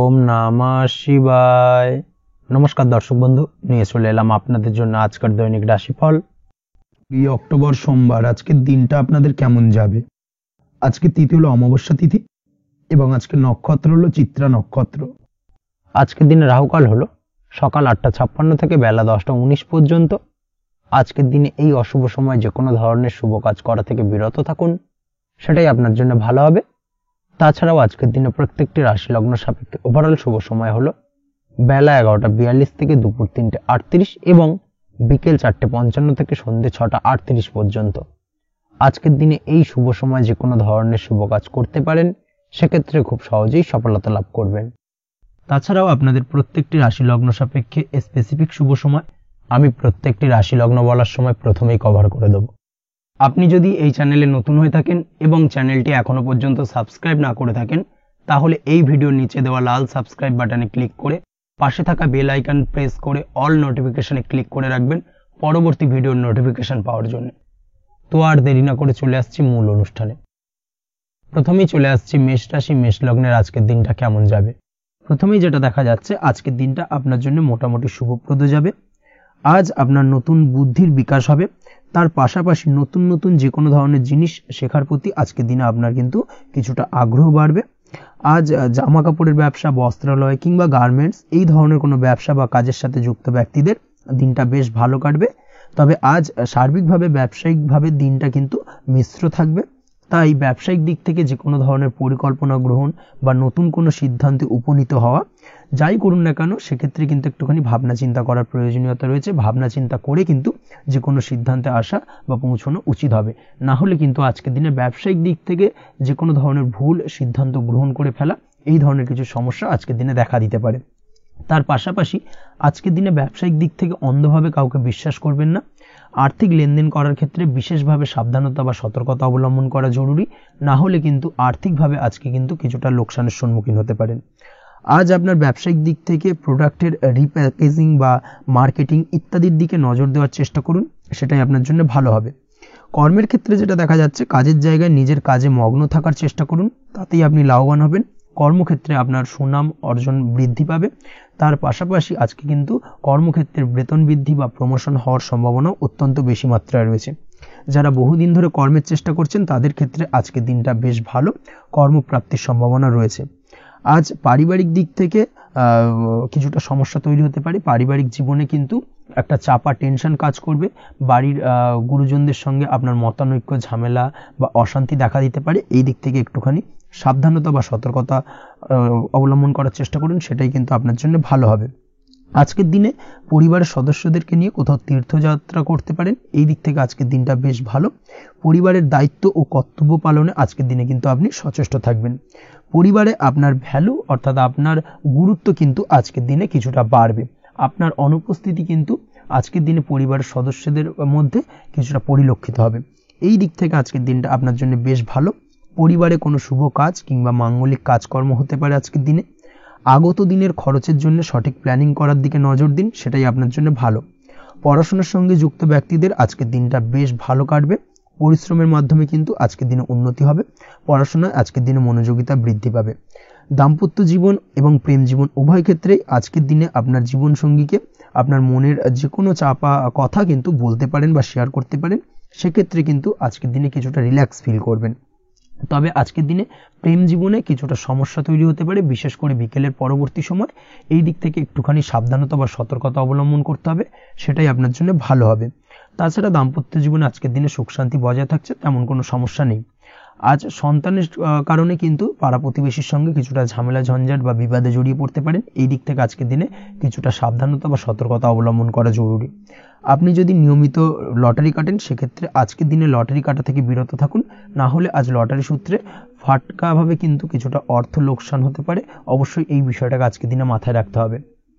ওম নমঃ শিবায়। নমস্কার দর্শক বন্ধু, নিয়ে চলে এলাম আপনাদের জন্য আজকের দৈনিক রাশিফল 2 অক্টোবর সোমবার। আজকের দিনটা আপনাদের কেমন যাবে? আজকে তিথি হলো অমাবস্যা তিথি এবং আজকের নক্ষত্র হলো চিত্রা নক্ষত্র। আজকের দিনে রাহুকাল হলো সকাল 8:56 থেকে বেলা 10:19 পর্যন্ত। আজকের দিনে এই অশুভ সময় যে কোনো ধরনের শুভ কাজ করা থেকে বিরত থাকুন, সেটাই আপনার জন্য ভালো হবে। তাছাড়াও আজকের দিনে প্রত্যেকটি রাশি লগ্ন সাপেক্ষে ওভারঅল শুভ সময় হলো বেলা 11:42 থেকে দুপুর 3:38 এবং বিকেল 4:55 থেকে সন্ধ্যে 6:38 পর্যন্ত। আজকের দিনে এই শুভ সময় যে কোনো ধরনের শুভ কাজ করতে পারেন, সেক্ষেত্রে খুব সহজেই সফলতা লাভ করবেন। তাছাড়াও আপনাদের প্রত্যেকটি রাশি লগ্ন সাপেক্ষে স্পেসিফিক শুভ সময় আমি প্রত্যেকটি রাশি লগ্ন বলার সময় প্রথমেই কভার করে দেব। আপনি যদি এই চ্যানেলে নতুন হয়ে থাকেন এবং চ্যানেলটি এখনো পর্যন্ত সাবস্ক্রাইব না করে থাকেন, তাহলে এই ভিডিওর নিচে দেওয়া লাল সাবস্ক্রাইব বাটনে ক্লিক করে পাশে থাকা বেল আইকন প্রেস করে অল নোটিফিকেশনে ক্লিক করে রাখবেন পরবর্তী ভিডিওর নোটিফিকেশন পাওয়ার জন্য। তো আর দেরি না করে চলে আসছি মূল অনুষ্ঠানে। প্রথমেই চলে আসছি মেষ রাশি, মেষ লগ্নের আজকের দিনটা কেমন যাবে। প্রথমেই যেটা দেখা যাচ্ছে, আজকের দিনটা আপনার জন্য মোটামুটি শুভপ্রদ যাবে। আজ আপনার নতুন বুদ্ধির বিকাশ হবে, তার পাশাপাশি নতুন নতুন যে কোনো ধরনের জিনিস শেখার প্রতি আজকের দিনে আপনার কিন্তু কিছুটা আগ্রহ বাড়বে। আজ জামা কাপড়ের ব্যবসা, বস্ত্রালয় কিংবা গার্মেন্টস এই ধরনের কোনো ব্যবসা বা কাজের সাথে যুক্ত ব্যক্তিদের দিনটা বেশ ভালো কাটবে। তবে আজ সার্বিকভাবে ব্যবসায়িকভাবে দিনটা কিন্তু মিশ্র থাকবে, তাই ব্যবসায়িক দিক থেকে যে কোনো ধরনের পরিকল্পনা গ্রহণ বা নতুন কোনো সিদ্ধান্তে উপনীত হওয়া যাই করুন না কেন, সেক্ষেত্রে কিন্তু একটুখানি ভাবনা চিন্তা করার প্রয়োজনীয়তা রয়েছে। ভাবনা চিন্তা করে কিন্তু যে কোনো সিদ্ধান্তে আসা বা পৌঁছানো উচিত হবে, না হলে কিন্তু আজকের দিনে ব্যবসায়িক দিক থেকে যে কোনো ধরনের ভুল সিদ্ধান্ত গ্রহণ করে ফেলা, এই ধরনের কিছু সমস্যা আজকের দিনে দেখা দিতে পারে। তার পাশাপাশি আজকের দিনে ব্যবসায়িক দিক থেকে অন্ধভাবে কাউকে বিশ্বাস করবেন না। আর্থিক লেনদেন করার ক্ষেত্রে বিশেষভাবে সাবধানতা বা সতর্কতা অবলম্বন করা জরুরি, না হলে কিন্তু আর্থিকভাবে আজকে কিন্তু কিছুটা লোকসানের সম্মুখীন হতে পারেন। আজ আপনার ব্যবসায়িক দিক থেকে প্রোডাক্টের রিপ্যাকেজিং বা মার্কেটিং ইত্যাদির দিকে নজর দেওয়ার চেষ্টা করুন, সেটাই আপনার জন্য ভালো হবে। কর্মের ক্ষেত্রে যেটা দেখা যাচ্ছে, কাজের জায়গায় নিজের কাজে মগ্ন থাকার চেষ্টা করুন, তাতেই আপনি লাভবান হবেন। কর্মক্ষেত্রে আপনার সুনাম অর্জন বৃদ্ধি পাবে। তার পাশাপাশি আজকে কিন্তু কর্মক্ষেত্রে বেতন বৃদ্ধি বা প্রমোশন হওয়ার সম্ভাবনা অত্যন্ত বেশি মাত্রায় রয়েছে। যারা বহুদিন ধরে কর্মের চেষ্টা করছেন, তাদের ক্ষেত্রে আজকের দিনটা বেশ ভালো, কর্মপ্রাপ্তির সম্ভাবনা রয়েছে। আজ পারিবারিক দিক থেকে কিছুটা সমস্যা তৈরি হতে পারে। পারিবারিক জীবনে কিন্তু একটা চাপা টেনশন কাজ করবে। বাড়ির গুরুজনদের সঙ্গে আপনার মতানৈক্য, ঝামেলা বা অশান্তি দেখা দিতে পারে। এই দিক থেকে একটুখানি সাবধানতা বা সতর্কতা অবলম্বন করার চেষ্টা করুন, সেটাই কিন্তু আপনার জন্য ভালো হবে। আজকের দিনে পরিবারের সদস্যদেরকে নিয়ে কোথাও তীর্থযাত্রা করতে পারেন, এই দিক থেকে আজকের দিনটা বেশ ভালো। পরিবারের দায়িত্ব ও কর্তব্য পালনে আজকের দিনে কিন্তু আপনি সচেষ্ট থাকবেন। পরিবারে আপনার ভ্যালু অর্থাৎ আপনার গুরুত্ব কিন্তু আজকের দিনে কিছুটা বাড়বে। আপনার অনুপস্থিতি কিন্তু আজকের দিনে পরিবারের সদস্যদের মধ্যে কিছুটা পরিলক্ষিত হবে। এই দিক থেকে আজকের দিনটা আপনার জন্য বেশ ভালো। পরিবারে কোনো শুভ কাজ কিংবা মাঙ্গলিক কাজকর্ম হতে পারে আজকের দিনে। আগত দিনের খরচের জন্য সঠিক প্ল্যানিং করার দিকে নজর দিন, সেটাই আপনার জন্য ভালো। পড়াশোনার সঙ্গে যুক্ত ব্যক্তিদের আজকের দিনটা বেশ ভালো কাটবে। পরিশ্রমের মাধ্যমে কিন্তু আজকের দিনে উন্নতি হবে। পড়াশোনায় আজকের দিনে মনোযোগিতা বৃদ্ধি পাবে। দাম্পত্য জীবন এবং প্রেম জীবন উভয় ক্ষেত্রেই আজকের দিনে আপনার জীবন সঙ্গীকে আপনার মনের যে কোনো চাপা কথা কিন্তু বলতে পারেন বা শেয়ার করতে পারেন। সেক্ষেত্রে কিন্তু আজকের দিনে কিছুটা রিল্যাক্স ফিল করবেন। তবে আজকের দিনে প্রেম জীবনে কিছুটা সমস্যা তৈরি হতে পারে, বিশেষ করে বিকেলের পরবর্তী সময়। এই দিক থেকে একটুখানি সাবধানতা বা সতর্কতা অবলম্বন করতে হবে, সেটাই আপনার জন্য ভালো হবে। তাছাড়া দাম্পত্য জীবনে আজকের দিনে সুখ শান্তি বজায় থাকছে, তেমন কোনো সমস্যা নেই। আজ সন্তানের কারণে কিন্তু পাড়া প্রতিবেশীর সঙ্গে কিছুটা ঝামেলা ঝঞ্ঝাট বা বিবাদে জড়িয়ে পড়তে পারেন। এই দিক থেকে আজকের দিনে কিছুটা সাবধানতা বা সতর্কতা অবলম্বন করা জরুরি। আপনি যদি নিয়মিত লটারি কাটেন, সেক্ষেত্রে আজকের দিনে লটারি কাটা থেকে বিরত থাকুন, না হলে আজ লটারি সূত্রে ফাটকাভাবে কিন্তু কিছুটা অর্থ লোকসান হতে পারে। অবশ্যই এই বিষয়টাকে আজকের দিনে মাথায় রাখতে হবে।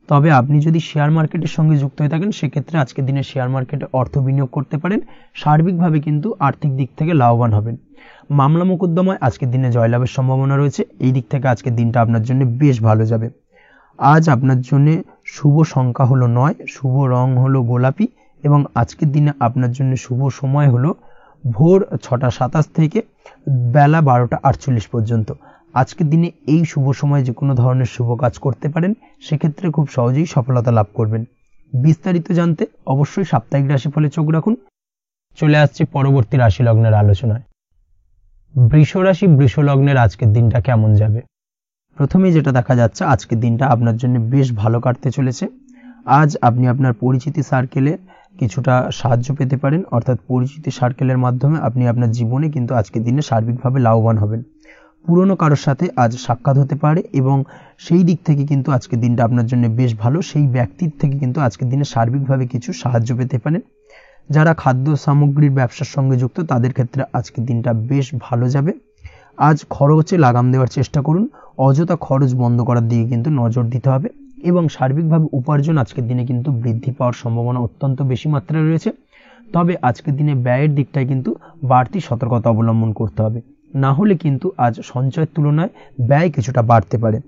তবে আপনি যদি শেয়ার মার্কেটের সঙ্গে যুক্ত হয়ে থাকেন, সেক্ষেত্রে আজকের দিনে শেয়ার মার্কেটে অর্থ বিনিয়োগ করতে পারেন। সার্বিকভাবে কিন্তু আর্থিক দিক থেকে লাভবান হবেন। মামলা মোকদ্দমায় আজকের দিনে জয়লাভের সম্ভাবনা রয়েছে। এই দিক থেকে আজকের দিনটা আপনার জন্য বেশ ভালো যাবে। আজ আপনার জন্য শুভ সংখ্যা হলো 9, শুভ রং হলো গোলাপি এবং আজকের দিনে আপনার জন্য শুভ সময় হলো ভোর 6:27 থেকে বেলা 12:48 পর্যন্ত। আজকের দিনে এই শুভ সময়ে যে কোনো ধরনের শুভ কাজ করতে পারেন, সেক্ষেত্রে খুব সহজেই সফলতা লাভ করবেন। বিস্তারিত জানতে অবশ্যই সাপ্তাহিক রাশিফলে চোখ রাখুন। চলে আসছে পরবর্তী রাশি লগ্নের আলোচনায়। বৃষ রাশি বৃষ লগ্নের আজকের দিনটা কেমন যাবে? প্রথমেই যেটা দেখা যাচ্ছে, আজকের দিনটা আপনার জন্য বেশ ভালো কাটতে চলেছে। আজ আপনি আপনার পরিচিতি সার্কেলে কিছুটা সাহায্য পেতে পারেন, অর্থাৎ পরিচিতি সার্কেলের মাধ্যমে আপনি আপনার জীবনে কিন্তু আজকের দিনে সার্বিকভাবে লাভবান হবেন। পুরনো কারোর সাথে আজ সাক্ষাৎ হতে পারে এবং সেই দিক থেকে কিন্তু আজকের দিনটা আপনার জন্য বেশ ভালো। সেই ব্যক্তির থেকে কিন্তু আজকের দিনে সার্বিকভাবে কিছু সাহায্য পেতে পারেন। যারা খাদ্য সামগ্রীর ব্যবসার সঙ্গে যুক্ত, তাদের ক্ষেত্রে আজকের দিনটা বেশ ভালো যাবে। আজ খরচে লাগাম দেওয়ার চেষ্টা করুন, অযথা খরচ বন্ধ করার দিকে কিন্তু নজর দিতে হবে এবং সার্বিকভাবে উপার্জন আজকের দিনে কিন্তু বৃদ্ধি পাওয়ার সম্ভাবনা অত্যন্ত বেশি মাত্রায় রয়েছে। তবে আজকের দিনে ব্যয়ের দিকটায় কিন্তু বাড়তি সতর্কতা অবলম্বন করতে হবে, না হলে কিন্তু আজ সঞ্চয়ের তুলনায় ব্যয় কিছুটা বাড়তে পারে।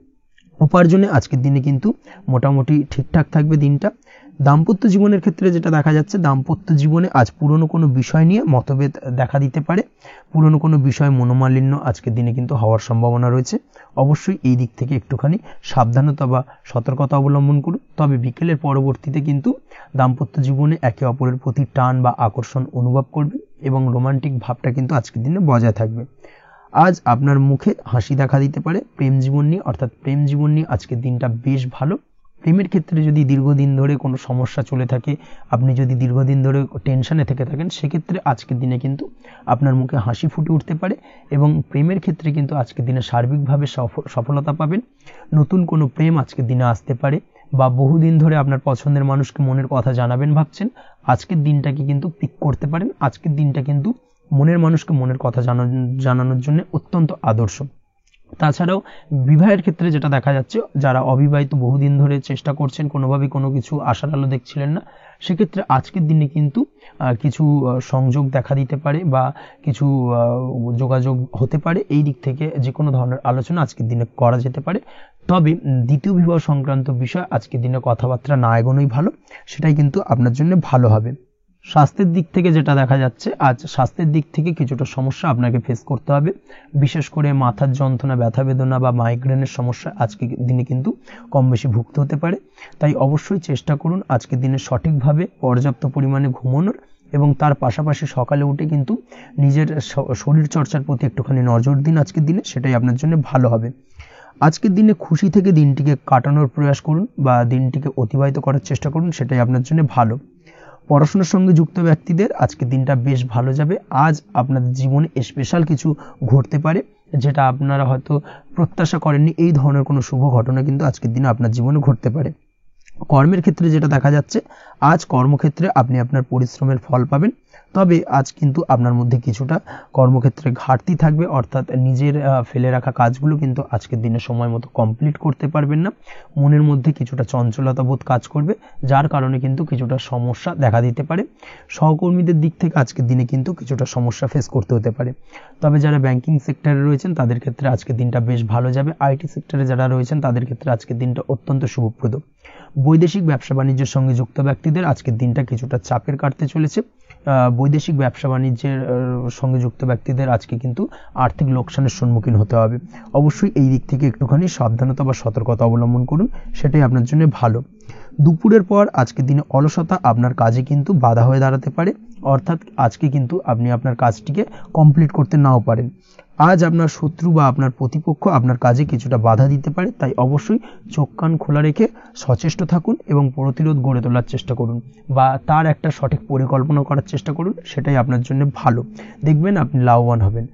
উপার্জনে আজকের দিনে কিন্তু মোটামুটি ঠিকঠাক থাকবে দিনটা। দাম্পত্য জীবনের ক্ষেত্রে যেটা দেখা যাচ্ছে, দাম্পত্য জীবনে আজ পুরনো কোনো বিষয় নিয়ে মতভেদ দেখা দিতে পারে, পুরনো কোনো বিষয় মনোমালিন্য আজকের দিনে কিন্তু হওয়ার সম্ভাবনা রয়েছে। অবশ্যই এই দিক থেকে একটুখানি সাবধানতা বা সতর্কতা অবলম্বন করুন। তবে বিকেলের পরবর্তীতে কিন্তু দাম্পত্য জীবনে একে অপরের প্রতি টান বা আকর্ষণ অনুভব করবে এবং রোমান্টিক ভাবটা কিন্তু আজকের দিনে বজায় থাকবে। আজ আপনার মুখে হাসি দেখা দিতে পারে। প্রেম জীবন নিয়ে, অর্থাৎ প্রেম জীবন নিয়ে আজকের দিনটা বেশ ভালো। প্রেমের ক্ষেত্রে যদি দীর্ঘদিন ধরে কোনো সমস্যা চলে থাকে, আপনি যদি দীর্ঘদিন ধরে টেনশনে থেকে থাকেন, সেক্ষেত্রে আজকের দিনে কিন্তু আপনার মুখে হাসি ফুটে উঠতে পারে এবং প্রেমের ক্ষেত্রে কিন্তু আজকের দিনে সার্বিকভাবে সফলতা পাবেন। নতুন কোনো প্রেম আজকের দিনে আসতে পারে, বা বহুদিন ধরে আপনার পছন্দের মানুষকে মনের কথা জানাবেন ভাবছেন, আজকের দিনটাকে কিন্তু পিক করতে পারেন। আজকের দিনটা কিন্তু মনের মানুষকে মনের কথা জানানোর জন্য অত্যন্ত আদর্শ। তাছাড়াও বিবাহের ক্ষেত্রে যেটা দেখা যাচ্ছে, যারা অবিবাহিত বহুদিন ধরে চেষ্টা করছেন, কোনোভাবেই কোনো কিছু আশার আলো দেখছিলেন না, সেক্ষেত্রে আজকের দিনে কিন্তু কিছু সংযোগ দেখা দিতে পারে বা কিছু যোগাযোগ হতে পারে। এই দিক থেকে যে কোনো ধরনের আলোচনা আজকের দিনে করা যেতে পারে। তবে দ্বিতীয় বিবাহ সংক্রান্ত বিষয় আজকের দিনে কথাবার্তা না এগোনোই ভালো, সেটাই কিন্তু আপনার জন্য ভালো হবে। স্বাস্থ্যের দিক থেকে যেটা দেখা যাচ্ছে, আজ স্বাস্থ্যের দিক থেকে কিছুটা সমস্যা আপনাকে ফেস করতে হবে। বিশেষ করে মাথার যন্ত্রণা, ব্যথা বেদনা বা মাইগ্রেনের সমস্যা আজকের দিনে কিন্তু কম বেশি ভুগতে হতে পারে। তাই অবশ্যই চেষ্টা করুন আজকের দিনে সঠিকভাবে পর্যাপ্ত পরিমাণে ঘুমানোর এবং তার পাশাপাশি সকালে উঠে কিন্তু নিজের শরীর চর্চার প্রতি একটুখানি নজর দিন আজকের দিনে, সেটাই আপনার জন্য ভালো হবে। আজকের দিনে খুশি থেকে দিনটিকে কাটানোর প্রয়াস করুন বা দিনটিকে অতিবাহিত করার চেষ্টা করুন, সেটাই আপনার জন্য ভালো। পড়াশোনার সঙ্গে যুক্ত ব্যক্তিদের আজকের দিনটা বেশ ভালো যাবে। আজ আপনাদের জীবনে স্পেশাল কিছু ঘটতে পারে, যেটা আপনারা হয়তো প্রত্যাশা করেননি। এই ধরনের কোনো শুভ ঘটনা কিন্তু আজকের দিনে আপনার জীবনে ঘটতে পারে। কর্মের ক্ষেত্রে যেটা দেখা যাচ্ছে, আজ কর্মক্ষেত্রে আপনি আপনার পরিশ্রমের ফল পাবেন। তবে আজ কিন্তু আপনার মধ্যে কিছুটা কর্মক্ষেত্রে ঘাটতি থাকবে, অর্থাৎ নিজের ফেলে রাখা কাজগুলো কিন্তু আজকের দিনে সময় মতো কমপ্লিট করতে পারবেন না। মনের মধ্যে কিছুটা চঞ্চলতা বোধ কাজ করবে, যার কারণে কিন্তু কিছুটা সমস্যা দেখা দিতে পারে। সহকর্মীদের দিক থেকে আজকের দিনে কিন্তু কিছুটা সমস্যা ফেস করতে হতে পারে। তবে যারা ব্যাংকিং সেক্টরে রয়েছেন, তাদের ক্ষেত্রে আজকের দিনটা বেশ ভালো যাবে। আইটি সেক্টরে যারা রয়েছেন, তাদের ক্ষেত্রে আজকের দিনটা অত্যন্ত শুভপ্রদ। বৈদেশিক ব্যবসা বাণিজ্যের সঙ্গে যুক্ত ব্যক্তিদের আজকের দিনটা কিছুটা চাপের কাটতে চলেছে। বৈদেশিক ব্যবসা বাণিজ্যের সঙ্গে যুক্ত ব্যক্তিদের আজকে কিন্তু আর্থিক লোকসানের সম্মুখীন হতে হবে। অবশ্যই এই দিক থেকে একটুখানি সাবধানতা বা সতর্কতা অবলম্বন করুন, সেটাই আপনার জন্য ভালো। দুপুরের পর আজকের দিনে অলসতা আপনার কাজে কিন্তু বাধা হয়ে দাঁড়াতে পারে, অর্থাৎ আজকে কিন্তু আপনি আপনার কাজটিকে কমপ্লিট করতে নাও পারেন। আজ আপনার শত্রু বা আপনার প্রতিপক্ষ আপনার কাজে কিছুটা বাধা দিতে পারে, তাই অবশ্যই চোখ কান খোলা রেখে সচেষ্ট থাকুন এবং প্রতিরোধ গড়ে তোলার চেষ্টা করুন বা তার একটা সঠিক পরিকল্পনা করার চেষ্টা করুন, সেটাই আপনার জন্য ভালো। দেখবেন আপনি লাভবান হবেন।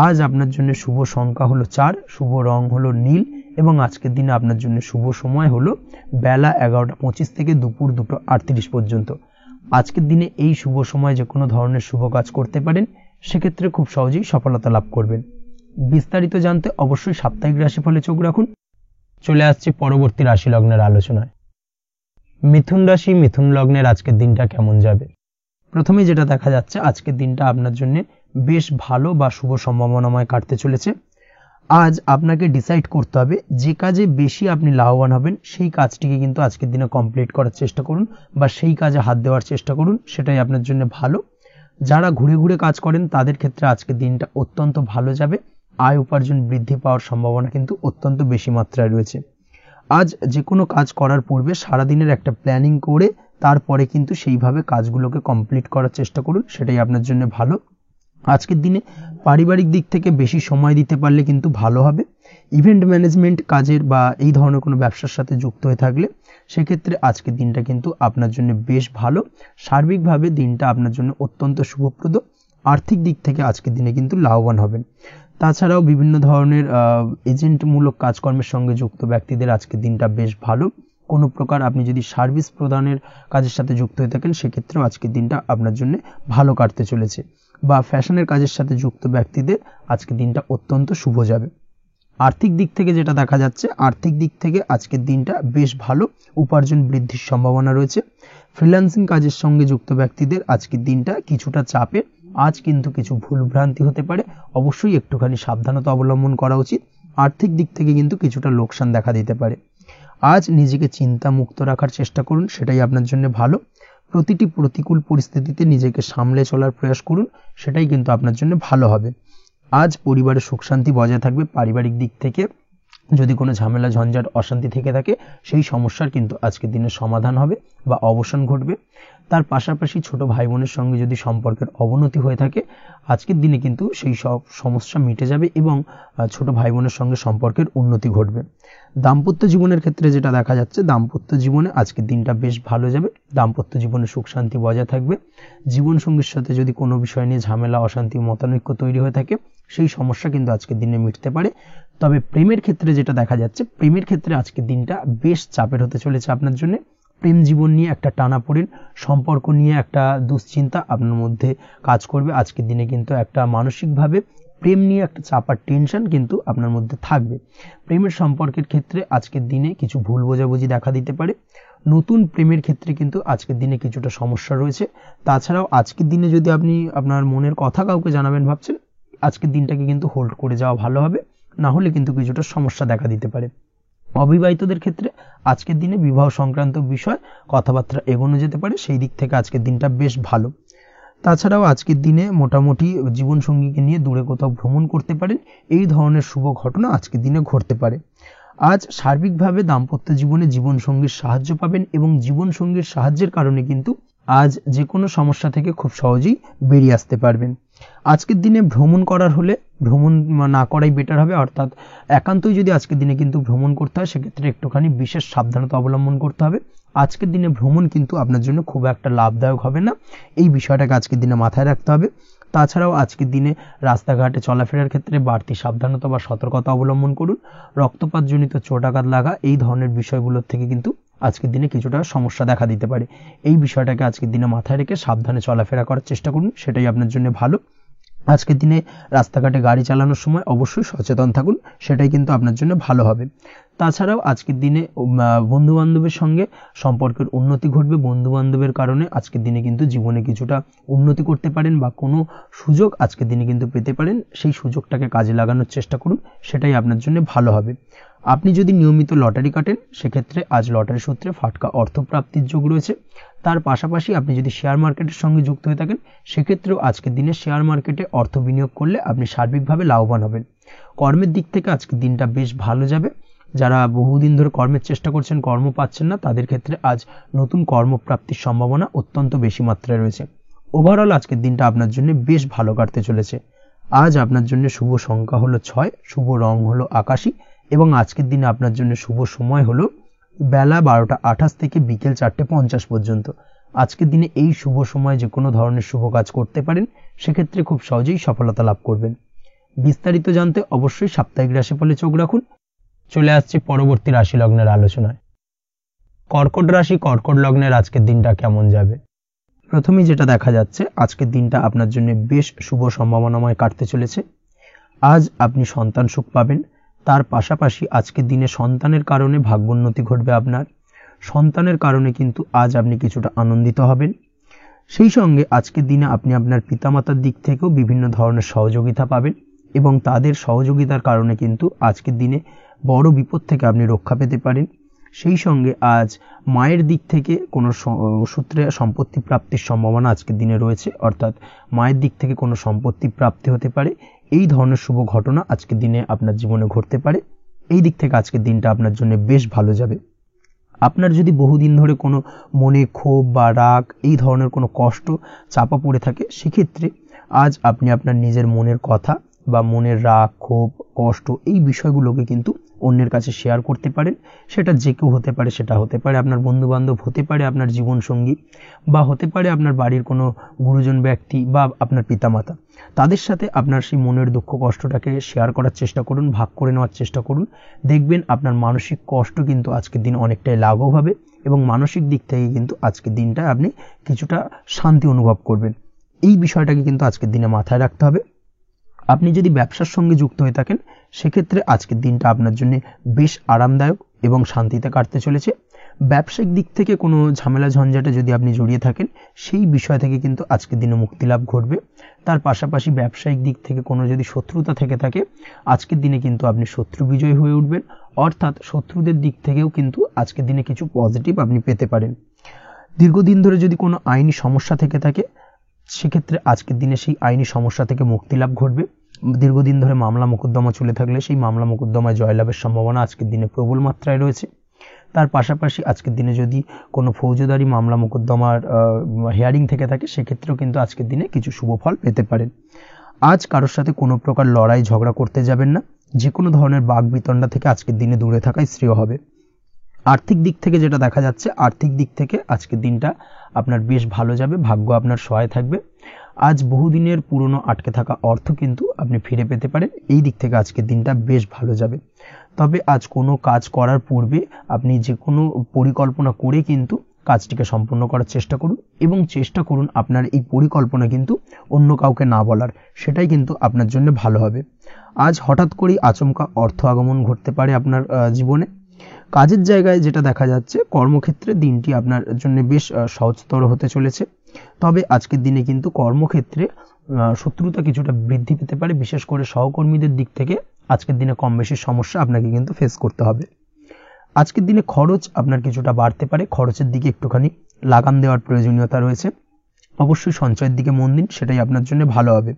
আজ আপনার জন্য শুভ সংখ্যা হলো 4, শুভ রং হলো নীল এবং আজকের দিনে আপনার জন্য শুভ সময় হলো বেলা 11:25 থেকে দুপুর 2:38 পর্যন্ত। আজকের দিনে এই শুভ সময় যে কোনো ধরনের শুভ কাজ করতে পারেন, সেক্ষেত্রে খুব সহজেই সফলতা লাভ করবেন। বিস্তারিত জানতে অবশ্যই সাপ্তাহিক রাশিফলে চোখ রাখুন। চলে আসছে পরবর্তী রাশি লগ্নের আলোচনায়। মিথুন রাশি মিথুন লগ্নের আজকের দিনটা কেমন যাবে? প্রথমে যেটা দেখা যাচ্ছে, আজকের দিনটা আপনার জন্য বেশ ভালো বা শুভ সম্ভাবনাময় কাটতে চলেছে। আজ আপনাকে ডিসাইড করতে হবে যে কাজে বেশি আপনি লাভবান হবেন, সেই কাজটিকে কিন্তু আজকের দিনে কমপ্লিট করার চেষ্টা করুন বা সেই কাজে হাত দেওয়ার চেষ্টা করুন, সেটাই আপনার জন্য ভালো। যারা ঘুরে ঘুরে কাজ করেন, তাদের ক্ষেত্রে আজকের দিনটা অত্যন্ত ভালো যাবে। আয় উপার্জন বৃদ্ধি পাওয়ার সম্ভাবনা কিন্তু অত্যন্ত বেশি মাত্রায় রয়েছে। আজ যে কোনো কাজ করার পূর্বে সারাদিনের একটা প্ল্যানিং করে তারপরে কিন্তু সেইভাবে কাজগুলোকে কমপ্লিট করার চেষ্টা করুন, সেটাই আপনার জন্য ভালো। আজকের দিনে পারিবারিক দিক থেকে বেশি সময় দিতে পারলে কিন্তু ভালো হবে। ইভেন্ট ম্যানেজমেন্ট কাজের বা এই ধরনের কোনো ব্যবসার সাথে যুক্ত হয়ে থাকলে সেক্ষেত্রে আজকের দিনটা কিন্তু আপনার জন্য বেশ ভালো। সার্বিকভাবে দিনটা আপনার জন্য অত্যন্ত শুভপ্রদ। আর্থিক দিক থেকে আজকের দিনে কিন্তু লাভবান হবেন। তাছাড়াও বিভিন্ন ধরনের এজেন্টমূলক কাজকর্মের সঙ্গে যুক্ত ব্যক্তিদের আজকের দিনটা বেশ ভালো। কোনো প্রকার আপনি যদি সার্ভিস প্রদানের কাজের সাথে যুক্ত হয়ে থাকেন সেক্ষেত্রেও আজকের দিনটা আপনার জন্য ভালো কাটতে চলেছে। বা ফ্যাশনের কাজের সাথে যুক্ত ব্যক্তিদের আজকের দিনটা অত্যন্ত শুভ যাবে। আর্থিক দিক থেকে যেটা দেখা যাচ্ছে, আর্থিক দিক থেকে আজকের দিনটা বেশ ভালো, উপার্জন বৃদ্ধির সম্ভাবনা রয়েছে। ফ্রিল্যান্সিং কাজের সঙ্গে যুক্ত ব্যক্তিদের আজকের দিনটা কিছুটা চাপের। আজ কিন্তু কিছু ভুলভ্রান্তি হতে পারে, অবশ্যই একটুখানি সাবধানতা অবলম্বন করা উচিত। আর্থিক দিক থেকে কিন্তু কিছুটা লোকসান দেখা দিতে পারে। আজ নিজেকে চিন্তা মুক্ত রাখার চেষ্টা করুন, সেটাই আপনার জন্য ভালো। প্রতিটি প্রতিকূল পরিস্থিতিতে নিজেকে সামলে চলার প্রয়াস করুন, সেটাই কিন্তু আপনার জন্য ভালো হবে। আজ পরিবারের সুখ শান্তি বজায় থাকবে। পারিবারিক দিক থেকে যদি কোনো ঝামেলা ঝঞ্ঝাট অশান্তি থেকে থাকে সেই সমস্যার কিন্তু আজকের দিনে সমাধান হবে বা অবসান ঘটবে। তার পাশাপাশি ছোট ভাই বোনের সঙ্গে যদি সম্পর্কের অবনতি হয়ে থাকে আজকের দিনে কিন্তু সেই সব সমস্যা মিটে যাবে এবং ছোট ভাই বোনের সঙ্গে সম্পর্কের উন্নতি ঘটবে। দাম্পত্য জীবনের ক্ষেত্রে যেটা দেখা যাচ্ছে, দাম্পত্য জীবনে আজকের দিনটা বেশ ভালো যাবে। দাম্পত্য জীবনে সুখ শান্তি বজায় থাকবে। জীবনসঙ্গীর সাথে যদি কোনো বিষয় নিয়ে ঝামেলা অশান্তি মতানৈক্য তৈরি হয়ে থাকে সেই সমস্যা কিন্তু আজকের দিনে মিটতে পারে। তবে প্রেমের ক্ষেত্রে যেটা দেখা যাচ্ছে, প্রেমের ক্ষেত্রে আজকের দিনটা বেশ চাপের হতে চলেছে আপনার জন্য। প্রেম জীবন নিয়ে একটা টানাপোড়েন, সম্পর্ক নিয়ে একটা দুশ্চিন্তা আপনার মধ্যে কাজ করবে। আজকের দিনে কিন্তু একটা মানসিকভাবে প্রেম নিয়ে একটা চাপার টেনশন কিন্তু আপনার মধ্যে থাকবে। প্রেমের সম্পর্কের ক্ষেত্রে আজকের দিনে কিছু ভুল বোঝাবুঝি দেখা দিতে পারে। নতুন প্রেমের ক্ষেত্রে কিন্তু আজকের দিনে কিছুটা সমস্যা রয়েছে। তাছাড়াও আজকের দিনে যদি আপনি আপনার মনের কথা কাউকে জানাবেন ভাবছেন, আজকের দিনটাকে কিন্তু হোল্ড করে যাওয়া ভালো হবে, না হলে কিন্তু কিছুটা সমস্যা দেখা দিতে পারে। অবিবাহিতদের ক্ষেত্রে আজকের দিনে বিবাহ সংক্রান্ত বিষয় কথাবার্তা এগোনো যেতে পারে, সেই দিক থেকে আজকের দিনটা বেশ ভালো। তাছাড়াও আজকের দিনে মোটামুটি জীবনসঙ্গীকে নিয়ে দূরে কোথাও ভ্রমণ করতে পারেন, এই ধরনের শুভ ঘটনা আজকের দিনে ঘটতে পারে। আজ সার্বিকভাবে দাম্পত্য জীবনে জীবনসঙ্গীর সাহায্য পাবেন এবং জীবনসঙ্গীর সাহায্যের কারণে কিন্তু আজ যে কোনো সমস্যা থেকে খুব সহজেই বেরিয়ে আসতে পারবেন। আজকের দিনে ভ্রমণ করার হলে ভ্রমণ না করাই বেটার হবে, অর্থাৎ একান্তই যদি আজকের দিনে কিন্তু ভ্রমণ করতে হয় সেক্ষেত্রে একটুখানি বিশেষ সাবধানতা অবলম্বন করতে হবে। আজকের দিনে ভ্রমণ কিন্তু আপনার জন্য খুব একটা লাভদায়ক হবে না, এই বিষয়টাকে আজকের দিনে মাথায় রাখতে হবে। তাছাড়াও আজকের দিনে রাস্তাঘাটে চলাফেরার ক্ষেত্রে বাড়তি সাবধানতা বা সতর্কতা অবলম্বন করুন। রক্তপাতজনিত চোটাঘাত লাগা এই ধরনের বিষয়গুলোর থেকে কিন্তু আজকের দিনে কিছুটা সমস্যা দেখা দিতে পারে। এই বিষয়টাকে আজকের দিনে মাথায় রেখে সাবধানে চলাফেরা করার চেষ্টা করুন, সেটাই আপনার জন্য ভালো। আজকের দিনে রাস্তাঘাটে গাড়ি চালানোর সময় অবশ্যই সচেতন থাকুন, সেটাই কিন্তু আপনার জন্য ভালো হবে। তাছাড়াও আজকের দিনে বন্ধু বান্ধবের সঙ্গে সম্পর্কের উন্নতি ঘটবে। বন্ধু বান্ধবের কারণে আজকের দিনে কিন্তু জীবনে কিছুটা উন্নতি করতে পারেন বা কোনো সুযোগ আজকের দিনে কিন্তু পেতে পারেন, সেই সুযোগটাকে কাজে লাগানোর চেষ্টা করুন, সেটাই আপনার জন্য ভালো হবে। আপনি যদি নিয়মিত লটারি কাটেন সেক্ষেত্রে আজ লটারি সূত্রে ফাটকা অর্থপ্রাপ্তির যোগ রয়েছে। তার পাশাপাশি আপনি যদি শেয়ার মার্কেটের সঙ্গে যুক্ত হয়ে থাকেন সেক্ষেত্রেও আজকের দিনে শেয়ার মার্কেটে অর্থ বিনিয়োগ করলে আপনি সার্বিকভাবে লাভবান হবেন। কর্মের দিক থেকে আজকের দিনটা বেশ ভালো যাবে। যারা বহুদিন ধরে কর্মের চেষ্টা করছেন, কর্ম পাচ্ছেন না, তাদের ক্ষেত্রে আজ নতুন কর্মপ্রাপ্তির সম্ভাবনা অত্যন্ত বেশি মাত্রায় রয়েছে। ওভারঅল আজকের দিনটা আপনার জন্য বেশ ভালো কাটতে চলেছে। আজ আপনার জন্য শুভ সংখ্যা হলো 6, শুভ রং হলো আকাশী এবং আজকের দিনে আপনার জন্য শুভ সময় হলো বেলা 12টা 28 থেকে বিকেল 4টা 50 পর্যন্ত। আজকের দিনে এই শুভ সময় যে কোনো ধরনের শুভ কাজ করতে পারেন, সেক্ষেত্রে খুব সহজেই সফলতা লাভ করবেন। বিস্তারিত জানতে অবশ্যই সাপ্তাহিক রাশিফলে চোখ রাখুন। চলে আসছে পরবর্তী রাশি লগ্নের আলোচনায়। কর্কট রাশি, কর্কট লগ্নের আজকের দিনটা কেমন যাবে? প্রথমেই যেটা দেখা যাচ্ছে, আজকের দিনটা আপনার জন্য বেশ শুভ সম্ভাবনাময় কাটতে চলেছে। আজ আপনি সন্তান সুখ পাবেন। তার পাশাপাশি আজকের দিনে সন্তানের কারণে ভাগ্যোন্নতি ঘটবে আপনার। সন্তানের কারণে কিন্তু আজ আপনি কিছুটা আনন্দিত হবেন। সেই সঙ্গে আজকের দিনে আপনি আপনার পিতামাতার দিক থেকেও বিভিন্ন ধরনের সহযোগিতা পাবেন এবং তাদের সহযোগিতার কারণে কিন্তু আজকের দিনে বড় বিপদ থেকে আপনি রক্ষা পেতে পারেন। সেই সঙ্গে আজ মায়ের দিক থেকে কোনো সূত্রে সম্পত্তি প্রাপ্তির সম্ভাবনা আজকের দিনে রয়েছে, অর্থাৎ মায়ের দিক থেকে কোনো সম্পত্তি প্রাপ্তি হতে পারে। এই ধরনের শুভ ঘটনা আজকের দিনে আপনার জীবনে ঘটতে পারে। এই দিক থেকে আজকের দিনটা আপনার জন্য বেশ ভালো যাবে। আপনার যদি বহুদিন ধরে কোনো মনে ক্ষোভ বা রাগ এই ধরনের কোনো কষ্ট চাপা পড়ে থাকে, সেক্ষেত্রে আজ আপনি আপনার নিজের মনের কথা বা মনের রাগ, ক্ষোভ, কষ্ট এই বিষয়গুলোকে কিন্তু অন্যের কাছে শেয়ার করতে পারেন। সেটা যে কেউ হতে পারে, সেটা হতে পারে আপনার বন্ধুবান্ধব, হতে পারে আপনার জীবনসঙ্গী, বা হতে পারে আপনার বাড়ির কোনো গুরুজন ব্যক্তি বা আপনার পিতামাতা। তাদের সাথে আপনার সেই মনের দুঃখ কষ্টটাকে শেয়ার করার চেষ্টা করুন, ভাগ করে নেওয়ার চেষ্টা করুন। দেখবেন আপনার মানসিক কষ্ট কিন্তু আজকের দিন অনেকটাই লাঘব হবে এবং মানসিক দিক থেকে কিন্তু আজকের দিনটা আপনি কিছুটা শান্তি অনুভব করবেন। এই বিষয়টাকে কিন্তু আজকের দিনে মাথায় রাখতে হবে। আপনি যদি ব্যবসার সঙ্গে যুক্ত হয়ে থাকেন, সেক্ষেত্রে আজকের দিনটা আপনার জন্য বেশ আরামদায়ক এবং শান্তিতে কাটতে চলেছে। ব্যবসায়িক দিক থেকে কোনো ঝামেলা ঝঞ্ঝাটে যদি আপনি জড়িয়ে থাকেন, সেই বিষয় থেকে কিন্তু আজকের দিনে মুক্তিলাভ ঘটবে। তার পাশাপাশি ব্যবসায়িক দিক থেকে কোনো যদি শত্রুতা থেকে থাকে, আজকের দিনে কিন্তু আপনি শত্রু বিজয়ী হয়ে উঠবেন, অর্থাৎ শত্রুদের দিক থেকেও কিন্তু আজকের দিনে কিছু পজিটিভ আপনি পেতে পারেন। দীর্ঘদিন ধরে যদি কোনো আইনি সমস্যা থেকে থাকে, সেক্ষেত্রে আজকের দিনে সেই আইনি সমস্যা থেকে মুক্তিলাভ ঘটবে। দীর্ঘদিন ধরে মামলা মোকদ্দমা চলে থাকলে সেই মামলা মোকদ্দমায় জয়লাভের সম্ভাবনা আজকের দিনে প্রবল মাত্রায় রয়েছে। তার পাশাপাশি আজকের দিনে যদি কোনো ফৌজদারি মামলা মোকদ্দমার হিয়ারিং থেকে থাকে, সেক্ষেত্রেও কিন্তু আজকের দিনে কিছু শুভ ফল পেতে পারেন। আজ কারোর সাথে কোনো প্রকার লড়াই ঝগড়া করতে যাবেন না। যে কোনো ধরনের বাক বিতণ্ডা থেকে আজকের দিনে দূরে থাকাই শ্রেয় হবে। আর্থিক দিক থেকে যেটা দেখা যাচ্ছে, আর্থিক দিক থেকে আজকের দিনটা আপনার বেশ ভালো যাবে, ভাগ্য আপনার সহায় থাকবে। আজ বহুদিনের পুরনো আটকে থাকা অর্থ কিন্তু আপনি ফিরে পেতে পারেন। এই দিক থেকে আজকের দিনটা বেশ ভালো যাবে। তবে আজ কোনো কাজ করার পূর্বে আপনি যে কোনো পরিকল্পনা করে কিন্তু কাজটিকে সম্পন্ন করার চেষ্টা করুন এবং চেষ্টা করুন আপনার এই পরিকল্পনা কিন্তু অন্য কাউকে না বলার, সেটাই কিন্তু আপনার জন্য ভালো হবে। আজ হঠাৎ করেই আচমকা অর্থ আগমন ঘটতে পারে আপনার জীবনে। কাজের জায়গায় যেটা দেখা যাচ্ছে, কর্মক্ষেত্রে দিনটি আপনার জন্য বেশ সহজতর হতে চলেছে। তবে আজকের দিনে কিন্তু কর্মক্ষেত্রে শত্রুতা কিছুটা বৃদ্ধি পেতে পারে, বিশেষ করে সহকর্মীদের দিক থেকে আজকের দিনে কম বেশি সমস্যা আপনাকে কিন্তু ফেস করতে হবে। আজকের দিনে খরচ আপনার কিছুটা বাড়তে পারে, খরচের দিকে একটুখানি লাগাম দেওয়ার প্রয়োজনীয়তা রয়েছে। অবশ্যই সঞ্চয়ের দিকে মন দিন, সেটাই আপনার জন্য ভালো হবে।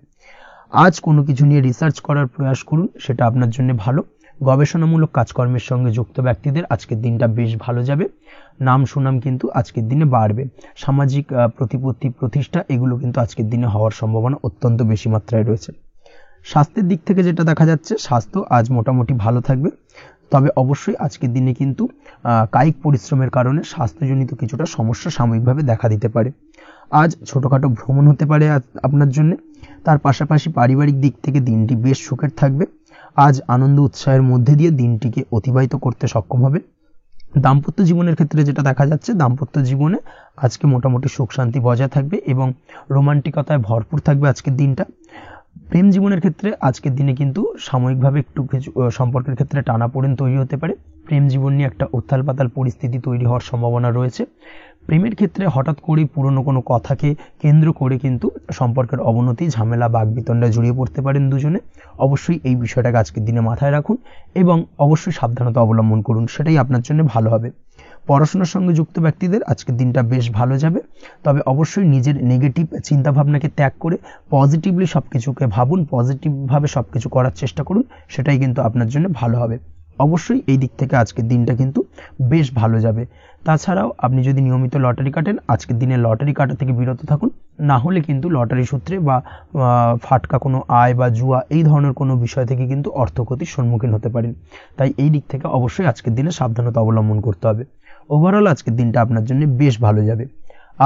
আজ কোনো কিছু নিয়ে রিসার্চ করার প্রয়াস করুন, সেটা আপনার জন্য ভালো। গবেষণামূলক কাজকর্মের সঙ্গে যুক্ত ব্যক্তিদের আজকের দিনটা বেশ ভালো যাবে। নাম সুনাম কিন্তু আজকের দিনে বাড়বে। সামাজিক প্রতিপত্তি প্রতিষ্ঠা এগুলো কিন্তু আজকের দিনে হওয়ার সম্ভাবনা অত্যন্ত বেশি মাত্রায় রয়েছে। স্বাস্থ্যের দিক থেকে যেটা দেখা যাচ্ছে, স্বাস্থ্য আজ মোটামুটি ভালো থাকবে। তবে অবশ্যই আজকের দিনে কিন্তু কায়িক পরিশ্রমের কারণে স্বাস্থ্যজনিত কিছুটা সমস্যা সাময়িকভাবে দেখা দিতে পারে। আজ ছোটোখাটো ভ্রমণ হতে পারে আপনার জন্য। তার পাশাপাশি পারিবারিক দিক থেকে দিনটি বেশ সুখের থাকবে। আজ আনন্দ উৎসাহের মধ্যে দিয়ে দিনটিকে অতিবাহিত করতে সক্ষম হবে। দাম্পত্য জীবনের ক্ষেত্রে যেটা দেখা যাচ্ছে, দাম্পত্য জীবনে আজকে মোটামুটি সুখ শান্তি বজায় থাকবে এবং রোমান্টিকতায় ভরপুর থাকবে আজকের দিনটা। প্রেম জীবনের ক্ষেত্রে আজকের দিনে কিন্তু সাময়িকভাবে একটু কিছু সম্পর্কের ক্ষেত্রে টানাপোড়েন তৈরি হতে পারে। প্রেম জীবন নিয়ে একটা উত্তাল পাতাল পরিস্থিতি তৈরি হওয়ার সম্ভাবনা রয়েছে। প্রেমের ক্ষেত্রে হঠাৎ করেই পুরনো কোনো কথাকে কেন্দ্র করে কিন্তু সম্পর্কের অবনতি, ঝামেলা, বাগবিতণ্ডায় জড়িয়ে পড়তে পারেন দুজনে। অবশ্যই এই বিষয়টাকে আজকের দিনে মাথায় রাখুন এবং অবশ্যই সাবধানতা অবলম্বন করুন, সেটাই আপনার জন্য ভালো হবে। পড়াশোনার সঙ্গে যুক্ত ব্যক্তিদের আজকের দিনটা বেশ ভালো যাবে। তবে অবশ্যই নিজের নেগেটিভ চিন্তাভাবনাকে ত্যাগ করে পজিটিভলি সব কিছুকে ভাবুন, পজিটিভভাবে সব কিছু করার চেষ্টা করুন, সেটাই কিন্তু আপনার জন্য ভালো হবে। অবশ্যই এই দিক থেকে আজকের দিনটা কিন্তু বেশ ভালো যাবে। তাছাড়াও আপনি যদি নিয়মিত লটারি কাটেন, আজকের দিনে লটারি কাটা থেকে বিরত থাকুন। না হলে কিন্তু লটারি সূত্রে বা ফাটকা কোনো আয় বা জুয়া এই ধরনের কোনো বিষয় থেকে কিন্তু অর্থক্ষতির সম্মুখীন হতে পারেন। তাই এই দিক থেকে অবশ্যই আজকের দিনে সাবধানতা অবলম্বন করতে হবে। ওভারঅল আজকের দিনটা আপনার জন্য বেশ ভালো যাবে।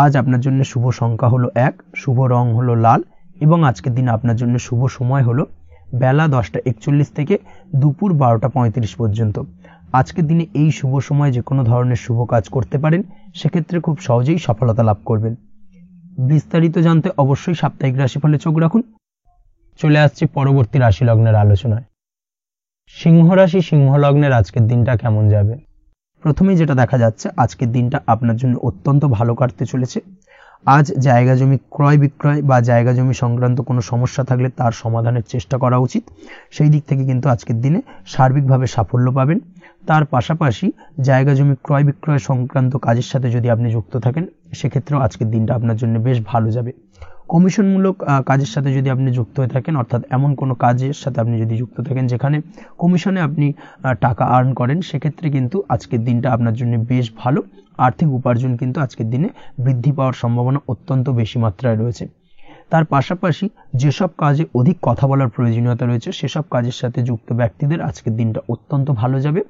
আজ আপনার জন্য শুভ সংখ্যা হলো 1, শুভ রং হলো লাল এবং আজকের দিনে আপনার জন্য শুভ সময় হলো বেলা 10:41 থেকে দুপুর 12:35 পর্যন্ত। আজকের দিনে এই শুভ সময় যে কোনো ধরনের শুভ কাজ করতে পারেন, সেক্ষেত্রে খুব সহজেই সফলতা লাভ করবেন। বিস্তারিত জানতে অবশ্যই সাপ্তাহিক রাশিফলে চোখ রাখুন। চলে আসছে পরবর্তী রাশি লগ্নের আলোচনায়। সিংহ রাশি, সিংহ লগ্নের আজকের দিনটা কেমন যাবে? প্রথমেই যেটা দেখা যাচ্ছে, আজকের দিনটা আপনার জন্য অত্যন্ত ভালো কাটতে চলেছে। আজ জায়গা জমি ক্রয় বিক্রয় বা জায়গা জমি সংক্রান্ত কোনো সমস্যা থাকলে তার সমাধানের চেষ্টা করা উচিত। সেই দিক থেকে কিন্তু আজকের দিনে সার্বিকভাবে সাফল্য পাবেন। তার পাশাপাশি জায়গা জমি ক্রয় বিক্রয় সংক্রান্ত কাজের সাথে যদি আপনি যুক্ত থাকেন, সেক্ষেত্রেও আজকের দিনটা আপনার জন্য বেশ ভালো যাবে। কমিশনমূলক কাজের সাথে যদি আপনি যুক্ত হয়ে থাকেন, অর্থাৎ এমন কোনো কাজের সাথে আপনি যদি যুক্ত থাকেন যেখানে কমিশনে আপনি টাকা আর্ন করেন, সেক্ষেত্রে কিন্তু আজকের দিনটা আপনার জন্য বেশ ভালো। আর্থিক উপার্জন কিন্তু আজকের দিনে বৃদ্ধি পাওয়ার সম্ভাবনা অত্যন্ত বেশি মাত্রায় রয়েছে। তার পাশাপাশি যেসব কাজে অধিক কথা বলার প্রয়োজনীয়তা রয়েছে সেসব কাজের সাথে যুক্ত ব্যক্তিদের আজকের দিনটা অত্যন্ত ভালো যাবে।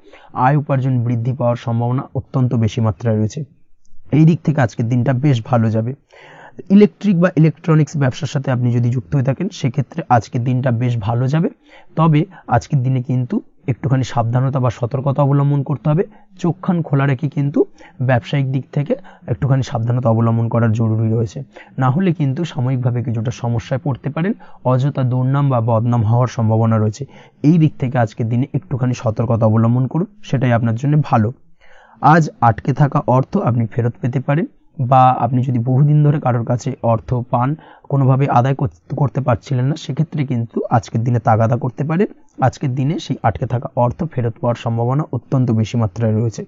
আয় উপার্জন বৃদ্ধি পাওয়ার সম্ভাবনা অত্যন্ত বেশি মাত্রায় রয়েছে। এই দিক থেকে আজকের দিনটা বেশ ভালো যাবে। ইলেকট্রিক বা ইলেকট্রনিক্স ব্যবসার সাথে আপনি যদি যুক্ত হয়ে থাকেন সেক্ষেত্রে আজকের দিনটা বেশ ভালো যাবে। তবে আজকের দিনে কিন্তু একটুখানি সাবধানতা বা সতর্কতা অবলম্বন করতে হবে। চোখ কান খোলা রেখে কিন্তু ব্যবসায়িক দিক থেকে একটুখানি সাবধানতা অবলম্বন করার জরুরি রয়েছে। না হলে কিন্তু সাময়িকভাবে কিছুটা সমস্যায় পড়তে পারেন, অযথা দুর্নাম বা বদনাম হওয়ার সম্ভাবনা রয়েছে। এই দিক থেকে আজকের দিনে একটুখানি সতর্কতা অবলম্বন করুন, সেটাই আপনার জন্য ভালো। আজ আটকে থাকা অর্থ আপনি ফেরত পেতে পারেন, বা আপনি যদি বহুদিন ধরে কারোর কাছে অর্থ পান, কোনোভাবে আদায় করতে পারছিলেন না, সেক্ষেত্রে কিন্তু আজকের দিনে তাগাদা করতে পারেন। আজকের দিনে সেই আটকে থাকা অর্থ ফেরত পাওয়ার সম্ভাবনা অত্যন্ত বেশি মাত্রায় রয়েছে।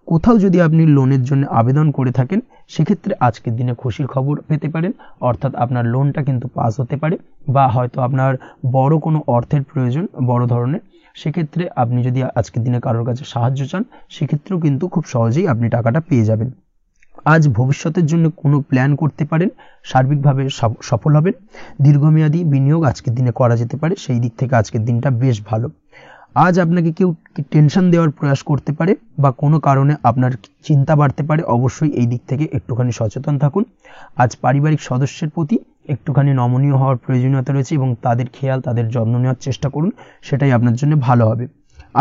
কোথাও যদি আপনি লোনের জন্য আবেদন করে থাকেন সেক্ষেত্রে আজকের দিনে খুশির খবর পেতে পারেন, অর্থাৎ আপনার লোনটা কিন্তু পাস হতে পারে, বা হয়তো আপনার বড় কোনো অর্থের প্রয়োজন বড় ধরনের, সেক্ষেত্রে আপনি যদি আজকের দিনে কারোর কাছে সাহায্য চান সেক্ষেত্রেও কিন্তু খুব সহজেই আপনি টাকাটা পেয়ে যাবেন। আজ ভবিষ্যতের জন্য কোনো প্ল্যান করতে পারেন, সার্বিকভাবে সফল হবেন। দীর্ঘমেয়াদী বিনিয়োগ আজকের দিনে করা যেতে পারে, সেই দিক থেকে আজকের দিনটা বেশ ভালো। আজ আপনাকে কেউ টেনশন দেওয়ার প্রয়াস করতে পারে বা কোনো কারণে আপনার চিন্তা বাড়তে পারে, অবশ্যই এই দিক থেকে একটুখানি সচেতন থাকুন। আজ পারিবারিক সদস্যের প্রতি একটুখানি নমনীয় হওয়ার প্রয়োজনীয়তা রয়েছে এবং তাদের খেয়াল তাদের যত্ন নেওয়ার চেষ্টা করুন, সেটাই আপনার জন্য ভালো হবে।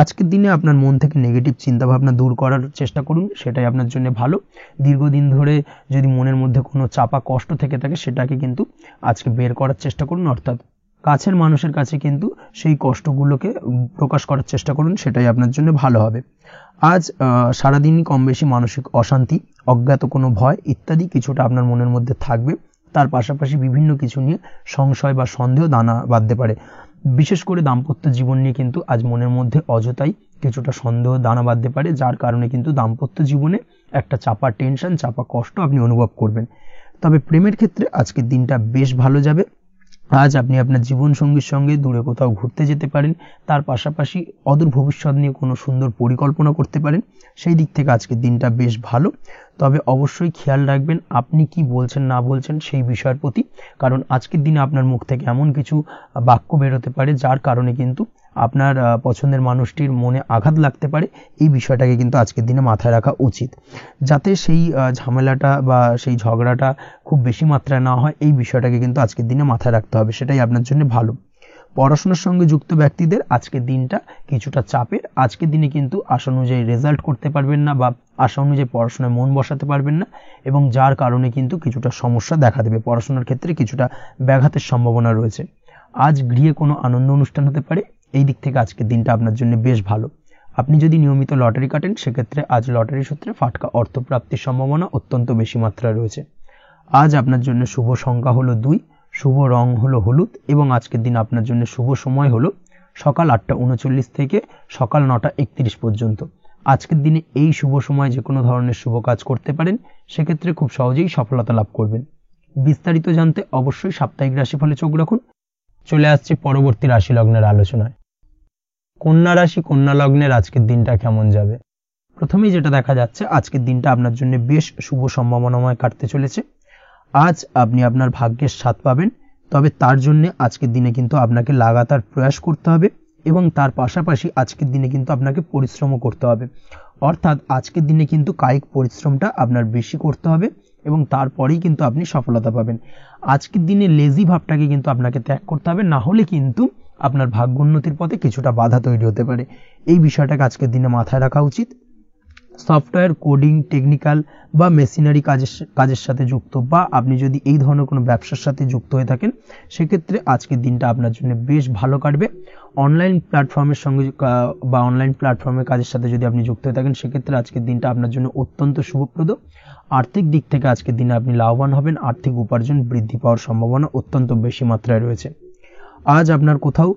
আজকের দিনে আপনার মন থেকে নেগেটিভ চিন্তাভাবনা দূর করার চেষ্টা করুন, সেটাই আপনার জন্য ভালো। দীর্ঘদিন ধরে যদি মনের মধ্যে কোনো চাপা কষ্ট থেকে থাকে সেটাকে কিন্তু আজকে বের করার চেষ্টা করুন, অর্থাৎ কাছের মানুষের কাছে কিন্তু সেই কষ্টগুলোকে প্রকাশ করার চেষ্টা করুন, সেটাই আপনার জন্য ভালো হবে। আজ সারাদিনই কম বেশি মানসিক অশান্তি, অজ্ঞাত কোনো ভয় ইত্যাদি কিছুটা আপনার মনের মধ্যে থাকবে। তার পাশাপাশি বিভিন্ন কিছু নিয়ে সংশয় বা সন্দেহ দানা বাঁধতে পারে। বিশেষ করে দাম্পত্য জীবন নিয়ে কিন্তু আজ মনের মধ্যে অযথাই কিছুটা সন্দেহ দানা বাঁধতে পারে, যার কারণে কিন্তু দাম্পত্য জীবনে একটা চাপা টেনশন, চাপা কষ্ট আপনি অনুভব করবেন। তবে প্রেমের ক্ষেত্রে আজকের দিনটা বেশ ভালো যাবে। আজ আপনি আপনার জীবনসঙ্গীর সঙ্গে দূরে কোথাও ঘুরতে যেতে পারেন, তার পাশাপাশি অদূর ভবিষ্যৎ নিয়ে কোনো সুন্দর পরিকল্পনা করতে পারেন, সেই দিক থেকে আজকের দিনটা বেশ ভালো। তবে অবশ্যই খেয়াল রাখবেন আপনি কি বলছেন না বলছেন সেই বিষয়ের প্রতি, কারণ আজকের দিনে আপনার মুখ থেকে এমন কিছু বাক্য বেরোতে পারে যার কারণে কিন্তু আপনার পছন্দের মানুষটির মনে আঘাত লাগতে পারে। এই বিষয়টাকে কিন্তু আজকের দিনে মাথায় রাখা উচিত, যাতে সেই ঝামেলাটা বা সেই ঝগড়াটা খুব বেশি মাত্রায় না হয়। এই বিষয়টাকে কিন্তু আজকের দিনে মাথায় রাখতে হবে, সেটাই আপনার জন্য ভালো। পড়াশোনার সঙ্গে যুক্ত ব্যক্তিদের আজকের দিনটা কিছুটা চাপের। আজকের দিনে কিন্তু আশা অনুযায়ী রেজাল্ট করতে পারবেন না বা আশা অনুযায়ী পড়াশোনায় মন বসাতে পারবেন না, এবং যার কারণে কিন্তু কিছুটা সমস্যা দেখা দেবে, পড়াশোনার ক্ষেত্রে কিছুটা ব্যাঘাতের সম্ভাবনা রয়েছে। আজ গৃহে কোনো আনন্দ অনুষ্ঠান হতে পারে, এই দিক থেকে আজকের দিনটা আপনার জন্য বেশ ভালো। আপনি যদি নিয়মিত লটারি কাটেন সেক্ষেত্রে আজ লটারি সূত্রে ফাটকা অর্থপ্রাপ্তির সম্ভাবনা অত্যন্ত বেশি মাত্রায় রয়েছে। আজ আপনার জন্য শুভ সংখ্যা হলো 2, শুভ রং হলো হলুদ, এবং আজকের দিন আপনার জন্য শুভ সময় হলো সকাল 8:39 থেকে সকাল 9:31 পর্যন্ত। আজকের দিনে এই শুভ সময় যে কোনো ধরনের শুভ কাজ করতে পারেন, সেক্ষেত্রে খুব সহজেই সফলতা লাভ করবেন। বিস্তারিত জানতে অবশ্যই সাপ্তাহিক রাশিফলে চোখ রাখুন। চলে আসছে পরবর্তী রাশি লগ্নের আলোচনায়। কন্যা রাশি, কন্যা লগ্নের আজকের দিনটা কেমন যাবে? প্রথমেই যেটা দেখা যাচ্ছে আজকের দিনটা আপনার জন্য বেশ শুভ সম্ভাবনাময় কাটতে চলেছে। আজ আপনি আপনার ভাগ্যের স্বাদ পাবেন, তবে তার জন্য আজকের দিনে কিন্তু আপনাকে লাগাতার প্রয়াস করতে হবে এবং তার পাশাপাশি আজকের দিনে কিন্তু আপনাকে পরিশ্রমও করতে হবে। অর্থাৎ আজকের দিনে কিন্তু কায়িক পরিশ্রমটা আপনার বেশি করতে হবে এবং তারপরেই কিন্তু আপনি সফলতা পাবেন। আজকের দিনে লেজি ভাবটাকে কিন্তু আপনাকে ত্যাগ করতে হবে, না হলে কিন্তু আপনার ভাগ্যোন্নতির পথে কিছুটা বাধা তৈরি হতে পারে। এই বিষয়টাকে আজকের দিনে মাথায় রাখা উচিত। সফটওয়্যার, কোডিং, টেকনিক্যাল বা মেশিনারি কাজের সাথে যুক্ত, বা আপনি যদি এই ধরনের কোনো ব্যবসার সাথে যুক্ত হয়ে থাকেন সেক্ষেত্রে আজকের দিনটা আপনার জন্য বেশ ভালো কাটবে। অনলাইন প্ল্যাটফর্মের সঙ্গে বা অনলাইন প্ল্যাটফর্মের কাজের সাথে যদি আপনি যুক্ত হয়ে থাকেন সেক্ষেত্রে আজকের দিনটা আপনার জন্য অত্যন্ত শুভপ্রদ। আর্থিক দিক থেকে আজকের দিনে আপনি লাভবান হবেন, আর্থিক উপার্জন বৃদ্ধি পাওয়ার সম্ভাবনা অত্যন্ত বেশি মাত্রায় রয়েছে। আজ আপনার কোথাও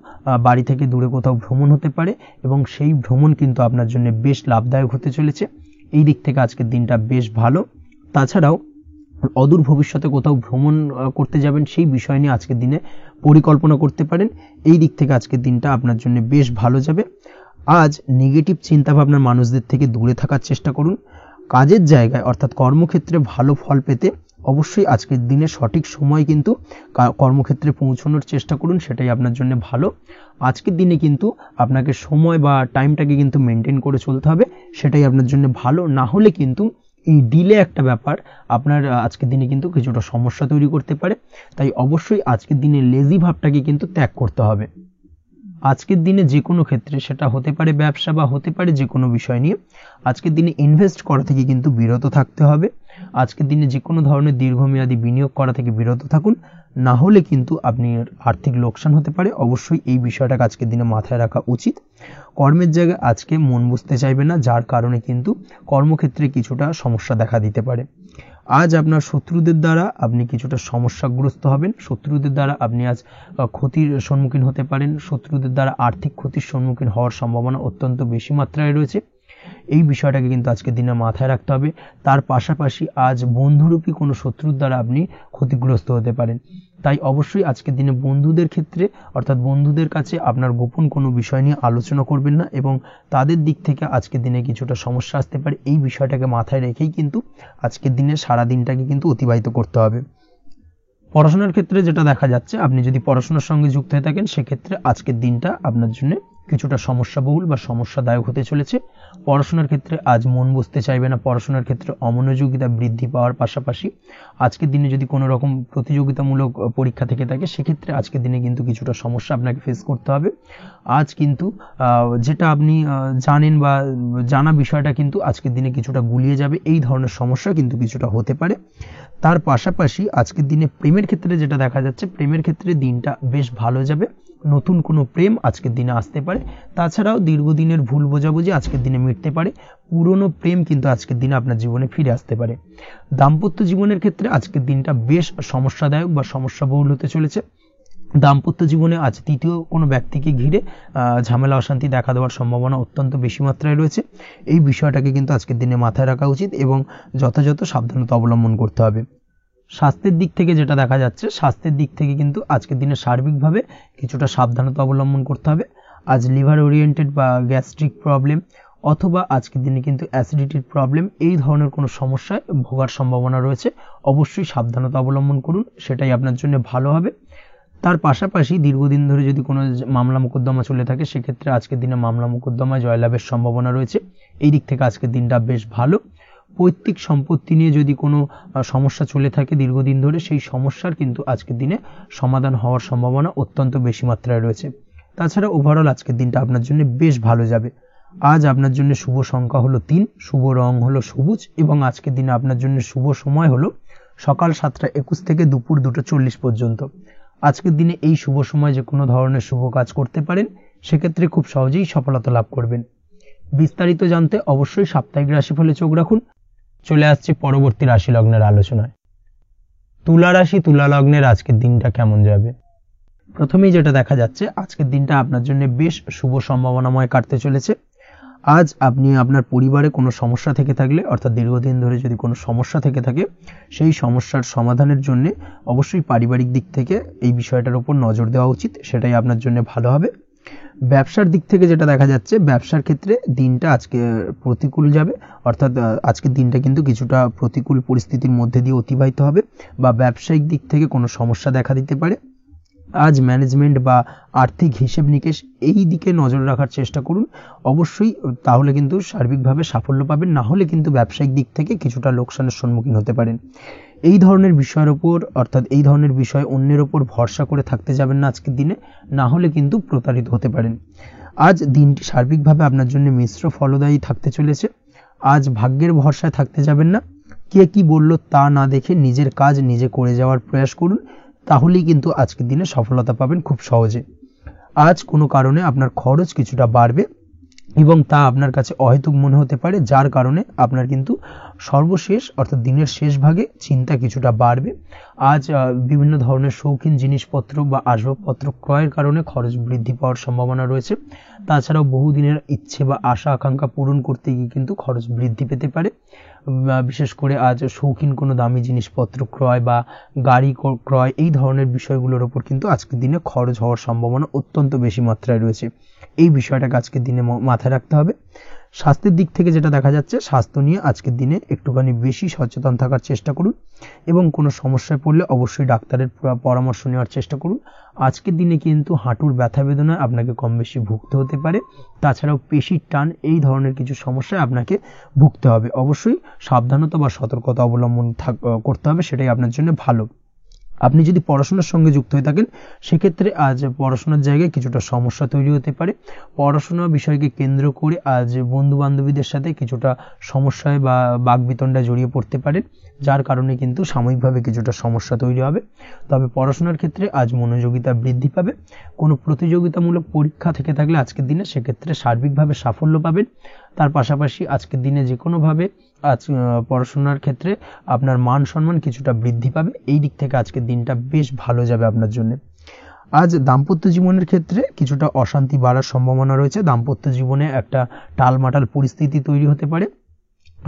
বাড়ি থেকে দূরে কোথাও ভ্রমণ হতে পারে এবং সেই ভ্রমণ কিন্তু আপনার জন্য বেশ লাভদায়ক হতে চলেছে। এই দিক থেকে আজকের দিনটা বেশ ভালো। তাছাড়াও অদূর ভবিষ্যতে কোথাও ভ্রমণ করতে যাবেন সেই বিষয় নিয়ে আজকের দিনে পরিকল্পনা করতে পারেন। এই দিক থেকে আজকের দিনটা আপনার জন্য বেশ ভালো যাবে। আজ নেগেটিভ চিন্তাভাবনার মানুষদের থেকে দূরে থাকার চেষ্টা করুন। কাজের জায়গায় অর্থাৎ কর্মক্ষেত্রে ভালো ফল পেতে অবশ্যই আজকের দিনে সঠিক সময় কিন্তু কর্মক্ষেত্রে পৌঁছানোর চেষ্টা করুন, সেটাই আপনার জন্য ভালো। আজকের দিনে কিন্তু আপনাকে সময় বা টাইমটাকে কিন্তু মেনটেন করে চলতে হবে, সেটাই আপনার জন্য ভালো। না হলে কিন্তু এই ডিলে একটা ব্যাপার আপনার আজকের দিনে কিন্তু কিছুটা সমস্যা তৈরি করতে পারে। তাই অবশ্যই আজকের দিনে লেজি ভাবটাকে কিন্তু ত্যাগ করতে হবে। আজকের দিনে যে কোনো ক্ষেত্রে, সেটা হতে পারে ব্যবসা বা হতে পারে যে কোনো বিষয় নিয়ে, আজকের দিনে ইনভেস্ট করা থেকে কিন্তু বিরত থাকতে হবে। আজকের দিনে যে কোনো ধরনের দীর্ঘমেয়াদী বিনিয়োগ করা থেকে বিরত থাকুন, না হলে কিন্তু আপনি আর্থিক লোকসান হতে পারে। অবশ্যই এই বিষয়টাকে আজকের দিনে মাথায় রাখা উচিত। কর্মের জায়গায় আজকে মন বসতে চাইবে না, যার কারণে কিন্তু কর্মক্ষেত্রে কিছুটা সমস্যা দেখা দিতে পারে। আজ আপনার শত্রুদের দ্বারা আপনি কিছুটা সমস্যাগ্রস্ত হবেন। শত্রুদের দ্বারা আপনি আজ ক্ষতির সম্মুখীন হতে পারেন। শত্রুদের দ্বারা আর্থিক ক্ষতির সম্মুখীন হওয়ার সম্ভাবনা অত্যন্ত বেশি মাত্রায় রয়েছে। এই বিষয়টাকে কিন্তু আজকের দিনে মাথায় রাখতে হবে। তার পাশাপাশি আজ বন্ধুরূপী কোনো শত্রুর দ্বারা আপনি ক্ষতিগ্রস্ত হতে পারেন। তাই অবশ্যই আজকের দিনে বন্ধুদের ক্ষেত্রে অর্থাৎ বন্ধুদের কাছে আপনার গোপন কোনো বিষয় নিয়ে আলোচনা করবেন না, এবং তাদের দিক থেকে আজকের দিনে কিছুটা সমস্যা আসতে পারে। এই বিষয়টাকে মাথায় রেখেই কিন্তু আজকের দিনে সারা দিনটাকে কিন্তু অতিবাহিত করতে হবে। পড়াশোনার ক্ষেত্রে যেটা দেখা যাচ্ছে, আপনি যদি পড়াশোনার সঙ্গে যুক্ত হয়ে থাকেন, সেক্ষেত্রে আজকের দিনটা আপনার জন্য কিছুটা সমস্যাবহুল বা সমস্যাদায়ক হতে চলেছে। পড়াশোনার ক্ষেত্রে আজ মন বসতে চাইবে না। পড়াশোনার ক্ষেত্রে অমনোযোগিতা বৃদ্ধি পাওয়ার পাশাপাশি আজকের দিনে যদি কোনো রকম প্রতিযোগিতামূলক পরীক্ষা থেকে থাকে, সেক্ষেত্রে আজকের দিনে কিন্তু কিছুটা সমস্যা আপনাকে ফেস করতে হবে। আজ কিন্তু যেটা আপনি জানেন বা জানা বিষয়টা কিন্তু আজকের দিনে কিছুটা গুলিয়ে যাবে। এই ধরনের সমস্যা কিন্তু কিছুটা হতে পারে। তার পাশাপাশি আজকের দিনে প্রেমের ক্ষেত্রে যেটা দেখা যাচ্ছে, প্রেমের ক্ষেত্রে দিনটা বেশ ভালো যাবে। নতুন কোনো প্রেম আজকের দিনে আসতে পারে। তাছাড়াও দীর্ঘদিনের ভুল বোঝাবুঝি আজকের দিনে মিটতে পারে। পুরনো প্রেম কিন্তু আজকের দিনে আপনার জীবনে ফিরে আসতে পারে। দাম্পত্য জীবনের ক্ষেত্রে আজকের দিনটা বেশ সমস্যাদায়ক বা সমস্যাবহুল হতে চলেছে। দাম্পত্য জীবনে আজ তৃতীয় কোনো ব্যক্তিকে ঘিরে ঝামেলা অশান্তি দেখা দেওয়ার সম্ভাবনা অত্যন্ত বেশি মাত্রায় রয়েছে। এই বিষয়টাকে কিন্তু আজকের দিনে মাথায় রাখা উচিত এবং যথাযথ সাবধানতা অবলম্বন করতে হবে। স্বাস্থ্যের দিক থেকে যেটা দেখা যাচ্ছে, স্বাস্থ্যের দিক থেকে কিন্তু আজকের দিনে সার্বিকভাবে কিছুটা সাবধানতা অবলম্বন করতে হবে। আজ লিভার ওরিয়েন্টেড বা গ্যাস্ট্রিক প্রবলেম অথবা আজকের দিনে কিন্তু অ্যাসিডিটির প্রবলেম, এই ধরনের কোনো সমস্যায় ভোগার সম্ভাবনা রয়েছে। অবশ্যই সাবধানতা অবলম্বন করুন, সেটাই আপনার জন্য ভালো হবে। তার পাশাপাশি দীর্ঘদিন ধরে যদি কোনো মামলা মোকদ্দমা চলে থাকে, সেক্ষেত্রে আজকের দিনে মামলা মোকদ্দমায় জয়লাভের সম্ভাবনা রয়েছে। এই দিক থেকে আজকের দিনটা বেশ ভালো। পৈতৃক সম্পত্তি নিয়ে যদি কোনো সমস্যা চলে থাকে দীর্ঘদিন ধরে, সেই সমস্যার কিন্তু আজকের দিনে সমাধান হওয়ার সম্ভাবনা অত্যন্ত বেশি মাত্রায় রয়েছে। তাছাড়া ওভারঅল আজকের দিনটা আপনার জন্য বেশ ভালো যাবে। আজ আপনার জন্য শুভ সংখ্যা হলো 3, শুভ রং হলো সবুজ, এবং আজকের দিনে আপনার জন্য শুভ সময় হলো সকাল 7:21 থেকে দুপুর 2:40 পর্যন্ত। আজকের দিনে এই শুভ সময় যে কোনো ধরনের শুভ কাজ করতে পারেন, সেক্ষেত্রে খুব সহজেই সফলতা লাভ করবেন। বিস্তারিত জানতে অবশ্যই সাপ্তাহিক রাশিফলে চোখ রাখুন। চলে আসছে পরবর্তী রাশি লগ্নের আলোচনায়। তুলা রাশি, তুলা লগ্নের আজকের দিনটা কেমন যাবে? প্রথমেই যেটা দেখা যাচ্ছে, আজকের দিনটা আপনার জন্য বেশ শুভ সম্ভাবনাময় কাটতে চলেছে। আজ আপনি আপনার পরিবারে কোনো সমস্যা থেকে থাকলে, অর্থাৎ দীর্ঘদিন ধরে যদি কোনো সমস্যা থেকে থাকে, সেই সমস্যার সমাধানের জন্য অবশ্যই পারিবারিক দিক থেকে এই বিষয়টার উপর নজর দেওয়া উচিত, সেটাই আপনার জন্য ভালো হবে। ব্যবসার দিক থেকে যেটা দেখা যাচ্ছে, ব্যবসার ক্ষেত্রে দিনটা আজকে প্রতিকূল যাবে, অর্থাৎ আজকের দিনটা কিন্তু কিছুটা প্রতিকূল পরিস্থিতির মধ্যে দিয়ে অতিবাহিত হবে বা ব্যবসায়িক দিক থেকে কোনো সমস্যা দেখা দিতে পারে। আজ ম্যানেজমেন্ট বা আর্থিক হিসেব নিকেশ এই দিকে নজর রাখার চেষ্টা করুন। অবশ্যই তাহলে কিন্তু সার্বিকভাবে সাফল্য পাবেন, না হলে কিন্তু ব্যবসায়িক দিক থেকে কিছুটা লোকসানের সম্মুখীন হতে পারেন। এই ধরনের বিষয়ের উপর, অর্থাৎ এই ধরনের বিষয় অন্যের উপর ভরসা করে থাকতে যাবেন না আজকের দিনে, না হলে কিন্তু প্রতারিত হতে পারেন। আজ দিনটি সার্বিকভাবে আপনার জন্য মিশ্র ফলদায়ী থাকতে চলেছে। আজ ভাগ্যের ভরসায় থাকতে যাবেন না। কে কি বলল তা না দেখে নিজের কাজ নিজে করে যাওয়ার প্রয়াস করুন, তাহলেই কিন্তু আজকের দিনে সফলতা পাবেন খুব সহজে। আজ কোনো কারণে আপনার খরচ কিছুটা বাড়বে এবং তা আপনার কাছে অহেতুক মনে হতে পারে, যার কারণে আপনার কিন্তু সর্বশেষ অর্থাৎ দিনের শেষ ভাগে চিন্তা কিছুটা বাড়বে। আজ বিভিন্ন ধরনের শৌখিন জিনিসপত্র বা আসবাবপত্র ক্রয়ের কারণে খরচ বৃদ্ধি পাওয়ার সম্ভাবনা রয়েছে। তাছাড়াও বহুদিনের ইচ্ছে বা আশা আকাঙ্ক্ষা পূরণ করতে গিয়ে কিন্তু খরচ বৃদ্ধি পেতে পারে। বিশেষ করে আজ শৌখিন কোনো দামি জিনিসপত্র ক্রয় বা গাড়ি ক্রয় এই ধরনের বিষয়গুলোর ওপর কিন্তু আজকের দিনে খরচ হওয়ার সম্ভাবনা অত্যন্ত বেশি মাত্রায় রয়েছে। এই বিষয়টাকে আজকের দিনে মাথায় রাখতে হবে। স্বাস্থ্যের দিক থেকে যেটা দেখা যাচ্ছে, স্বাস্থ্য নিয়ে আজকের দিনে একটুখানি বেশি সচেতন থাকার চেষ্টা করুন এবং কোনো সমস্যায় পড়লে অবশ্যই ডাক্তারের পরামর্শ নেওয়ার চেষ্টা করুন। আজকের দিনে কিন্তু হাঁটুর ব্যথা বেদনায় আপনাকে কম বেশি ভুগতে হতে পারে। তাছাড়াও পেশির টান এই ধরনের কিছু সমস্যায় আপনাকে ভুগতে হবে। অবশ্যই সাবধানতা বা সতর্কতা অবলম্বন করতে হবে, সেটাই আপনার জন্য ভালো। আপনি যদি পড়াশোনার সঙ্গে যুক্ত হয়ে থাকেন সেক্ষেত্রে আজ পড়াশোনার জায়গায় কিছুটা সমস্যা তৈরি হতে পারে। পড়াশোনা বিষয়কে কেন্দ্র করে আজ বন্ধু বান্ধবীদের সাথে কিছুটা সমস্যায় বা বাকবিতণ্ডায় জড়িয়ে পড়তে পারেন, যার কারণে কিন্তু সাময়িকভাবে কিছুটা সমস্যা তৈরি হবে। তবে পড়াশোনার ক্ষেত্রে আজ মনোযোগিতা বৃদ্ধি পাবে। কোনো প্রতিযোগিতামূলক পরীক্ষা থেকে থাকলে আজকের দিনে সেক্ষেত্রে সার্বিকভাবে সাফল্য পাবেন। তার পাশাপাশি আজকের দিনে যে কোনোভাবে আজ পড়াশোনার ক্ষেত্রে আপনার মান সম্মান কিছুটা বৃদ্ধি পাবে। এই দিক থেকে আজকের দিনটা বেশ ভালো যাবে আপনার জন্য। আজ দাম্পত্য জীবনের ক্ষেত্রে কিছুটা অশান্তি বাড়ার সম্ভাবনা রয়েছে। দাম্পত্য জীবনে একটা টালমাটাল পরিস্থিতি তৈরি হতে পারে।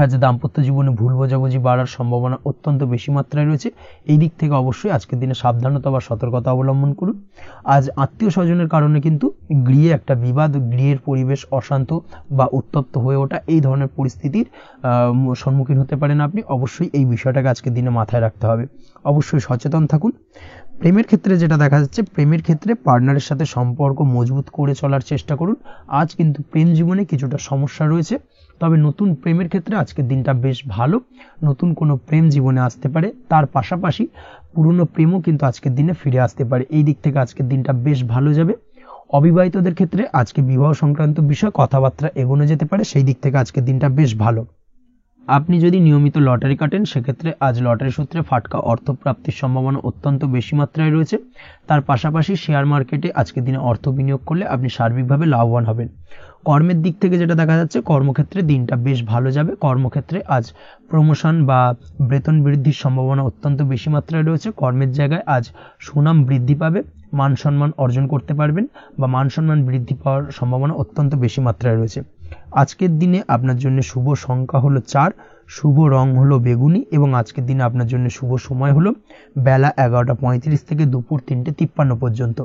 আজ দাম্পত্য জীবনে ভুল বোঝাবুঝি বাড়ার সম্ভাবনা অত্যন্ত বেশি মাত্রায় রয়েছে। এই দিক থেকে অবশ্যই আজকের দিনে সাবধানতা বা সতর্কতা অবলম্বন করুন। আজ আত্মীয় স্বজনের কারণে কিন্তু গৃহে একটা বিবাদ, গৃহের পরিবেশ অশান্ত বা উত্তপ্ত হয়ে ওঠা এই ধরনের পরিস্থিতির সম্মুখীন হতে পারেন আপনি। অবশ্যই এই বিষয়টাকে আজকের দিনে মাথায় রাখতে হবে। অবশ্যই সচেতন থাকুন। প্রেমের ক্ষেত্রে যেটা দেখা যাচ্ছে, প্রেমের ক্ষেত্রে পার্টনারের সাথে সম্পর্ক মজবুত করে চলার চেষ্টা করুন। আজ কিন্তু প্রেম জীবনে কিছুটা সমস্যা রয়েছে, তবে নতুন প্রেমের ক্ষেত্রে আজকের দিনটা বেশ ভালো। নতুন কোনো প্রেম জীবনে আসতে পারে, তার পাশাপাশি পুরনো প্রেমও কিন্তু আজকের দিনে ফিরে আসতে পারে। এই দিক থেকে আজকের দিনটা বেশ ভালো যাবে। অবিবাহিতদের ক্ষেত্রে আজকে বিবাহ সংক্রান্ত বিষয় কথাবার্তা এগোনো যেতে পারে, সেই দিক থেকে আজকের দিনটা বেশ ভালো। আপনি যদি নিয়মিত লটারি কাটেন সেক্ষেত্রে আজ লটারি সূত্রে ফাটকা অর্থপ্রাপ্তির সম্ভাবনা অত্যন্ত বেশি মাত্রায় রয়েছে। তার পাশাপাশি শেয়ার মার্কেটে আজকের দিনে অর্থ বিনিয়োগ করলে আপনি সার্বিকভাবে লাভবান হবেন। কর্মের দিক থেকে যেটা দেখা যাচ্ছে, কর্মক্ষেত্রে দিনটা বেশ ভালো যাবে। কর্মক্ষেত্রে আজ প্রমোশন বা বেতন বৃদ্ধির সম্ভাবনা অত্যন্ত বেশি মাত্রায় রয়েছে। কর্মের জায়গায় আজ সুনাম বৃদ্ধি পাবে, মান সম্মান অর্জন করতে পারবেন বা মান সম্মান বৃদ্ধি পাওয়ার সম্ভাবনা অত্যন্ত বেশি মাত্রায় রয়েছে। আজকের দিনে আপনার জন্য শুভ সংখ্যা হলো 4, শুভ রং হলো বেগুনি এবং আজকের দিনে আপনার জন্য শুভ সময় হলো বেলা 11:35 থেকে দুপুর 3:53 পর্যন্ত।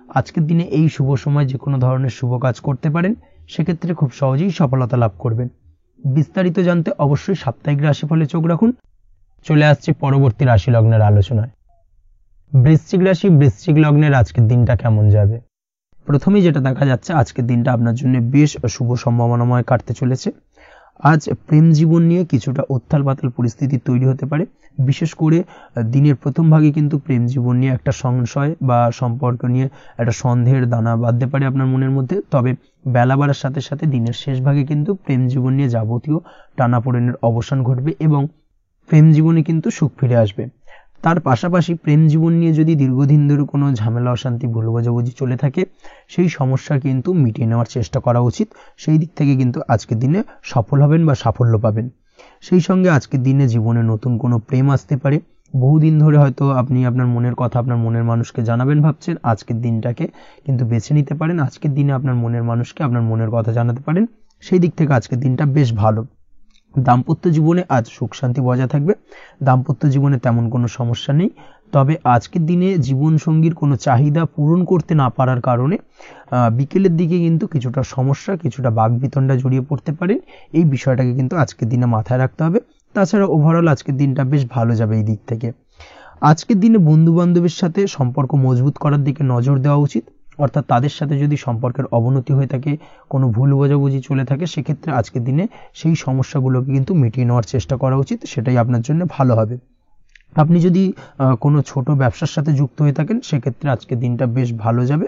আজকের দিনে এই শুভ সময় যে কোনো ধরনের শুভ কাজ করতে পারেন, সেক্ষেত্রে খুব সহজেই সফলতা লাভ করবেন। বিস্তারিত জানতে অবশ্যই সাপ্তাহিক রাশিফলে চোখ রাখুন। চলে আসছে পরবর্তী রাশি লগ্নের আলোচনায়। বৃশ্চিক রাশি, বৃশ্চিক লগ্নের আজকের দিনটা কেমন যাবে? প্রথমেই যেটা দেখা যাচ্ছে, আজকের দিনটা আপনার জন্য বেশ শুভ সম্ভাবনাময় কাটতে চলেছে। আজ প্রেম জীবন নিয়ে কিছুটা উত্থাল পাতাল পরিস্থিতি তৈরি হতে পারে। বিশেষ করে দিনের প্রথম ভাগে কিন্তু প্রেম জীবন নিয়ে একটা সংশয় বা সম্পর্ক নিয়ে একটা সন্দেহের দানা বাঁধতে পারে আপনার মনের মধ্যে। তবে বেলা বাড়ার সাথে সাথে দিনের শেষ ভাগে কিন্তু প্রেম জীবন নিয়ে যাবতীয় টানাপোড়েনের অবসান ঘটবে এবং প্রেম জীবনে কিন্তু সুখ ফিরে আসবে। তার পাশাপাশি প্রেম জীবন নিয়ে যদি দীর্ঘদিন ধরে কোনো ঝামেলা অশান্তি ভুল বোঝাবুঝি চলে থাকে, সেই সমস্যা কিন্তু মিটিয়ে নেওয়ার চেষ্টা করা উচিত। সেই দিক থেকে কিন্তু আজকের দিনে সফল হবেন বা সাফল্য পাবেন। সেই সঙ্গে আজকের দিনে জীবনে নতুন কোনো প্রেম আসতে পারে। বহুদিন ধরে হয়তো আপনি আপনার মনের কথা আপনার মনের মানুষকে জানাবেন ভাবছেন, আজকের দিনটাকে কিন্তু বেছে নিতে পারেন। আজকের দিনে আপনার মনের মানুষকে আপনার মনের কথা জানাতে পারেন। সেই দিক থেকে আজকের দিনটা বেশ ভালো। দাম্পত্য জীবনে আজ সুখ শান্তি বজায় থাকবে। দাম্পত্য জীবনে তেমন কোনো সমস্যা নেই। তবে আজকের দিনে জীবন সঙ্গীর কোনো চাহিদা পূরণ করতে না পারার কারণে বিকেলের দিকে কিন্তু কিছুটা সমস্যা, কিছুটা বাকবিতণ্ডা জড়িয়ে পড়তে পারেন। এই বিষয়টাকে কিন্তু আজকের দিনে মাথায় রাখতে হবে। তাছাড়া ওভারঅল আজকের দিনটা বেশ ভালো যাবে এই দিক থেকে। আজকের দিনে বন্ধু বান্ধবের সাথে সম্পর্ক মজবুত করার দিকে নজর দেওয়া উচিত। অর্থাৎ তাদের সাথে যদি সম্পর্কের অবনতি হয়ে থাকে, কোনো ভুল বোঝাবুঝি চলে থাকে, সেক্ষেত্রে আজকের দিনে সেই সমস্যাগুলোকে কিন্তু মিটিয়ে নেওয়ার চেষ্টা করা উচিত। সেটাই আপনার জন্য ভালো হবে। আপনি যদি কোনো ছোট ব্যবসার সাথে যুক্ত হয়ে থাকেন, সেক্ষেত্রে আজকের দিনটা বেশ ভালো যাবে।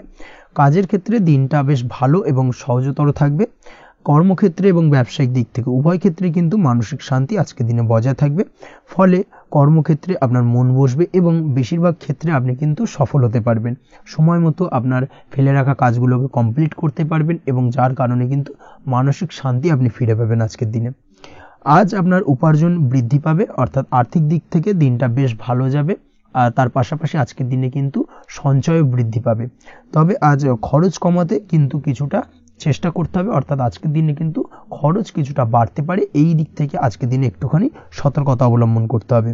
কাজের ক্ষেত্রে দিনটা বেশ ভালো এবং সহজতর থাকবে। কর্মক্ষেত্রে এবং ব্যবসায়িক দিক থেকে উভয় ক্ষেত্রে কিন্তু মানসিক শান্তি আজকের দিনে বজায় থাকবে। ফলে কর্মক্ষেত্রে আপনার মন বসবে এবং বেশিরভাগ ক্ষেত্রে আপনি কিন্তু সফল হতে পারবেন। সময় মতো আপনার ফেলে রাখা কাজগুলোকে কমপ্লিট করতে পারবেন এবং যার কারণে কিন্তু মানসিক শান্তি আপনি ফিরে পাবেন আজকের দিনে। আজ আপনার উপার্জন বৃদ্ধি পাবে, অর্থাৎ আর্থিক দিক থেকে দিনটা বেশ ভালো যাবে। তার পাশাপাশি আজকের দিনে কিন্তু সঞ্চয় বৃদ্ধি পাবে। তবে আজ খরচ কমাতে কিন্তু কিছুটা চেষ্টা করতে হবে, অর্থাৎ আজকের দিনে কিন্তু খরচ কিছুটা বাড়তে পারে, এই দিক থেকে আজকের দিনে একটুখানি সতর্কতা অবলম্বন করতে হবে।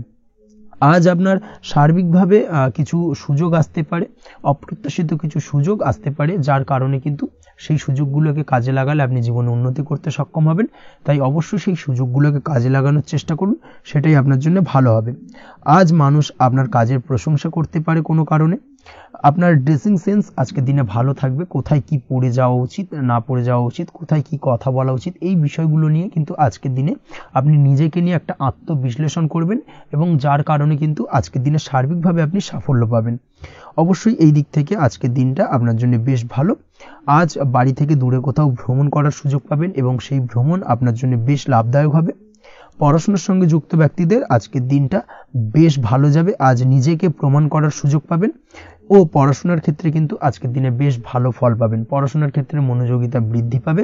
আজ আপনার সার্বিকভাবে কিছু সুযোগ আসতে পারে, অপ্রত্যাশিত কিছু সুযোগ আসতে পারে, যার কারণে কিন্তু সেই সুযোগগুলোকে কাজে লাগালে আপনি জীবনে উন্নতি করতে সক্ষম হবেন। তাই অবশ্যই সেই সুযোগগুলোকে কাজে লাগানোর চেষ্টা করুন, সেটাই আপনার জন্য ভালো হবে। আজ মানুষ আপনার কাজের প্রশংসা করতে পারে কোনো কারণে। আপনার ড্রেসিং সেন্স আজকের দিনে ভালো থাকবে, কোথায় কি পরে যাওয়া উচিত না পরে যাওয়া উচিত, কোথায় কি কথা বলা উচিত, এই বিষয়গুলো নিয়ে কিন্তু আজকের দিনে আপনি নিজেকে নিয়ে একটা আত্মবিশ্লেষণ করবেন, এবং যার কারণে কিন্তু আজকের দিনে সার্বিকভাবে আপনি সাফল্য পাবেন। অবশ্যই এই দিক থেকে আজকের দিনটা আপনার জন্য বেশ ভালো। আজ বাড়ি থেকে দূরে কোথাও ভ্রমণ করার সুযোগ পাবেন, এবং সেই ভ্রমণ আপনার জন্য বেশ লাভদায়ক হবে। পড়াশোনার সঙ্গে যুক্ত ব্যক্তিদের আজকের দিনটা বেশ ভালো যাবে। আজ নিজেকে প্রমাণ করার সুযোগ পাবেন, ও পড়াশোনার ক্ষেত্রে কিন্তু আজকের দিনে বেশ ভালো ফল পাবেন। পড়াশোনার ক্ষেত্রে মনোযোগিতা বৃদ্ধি পাবে।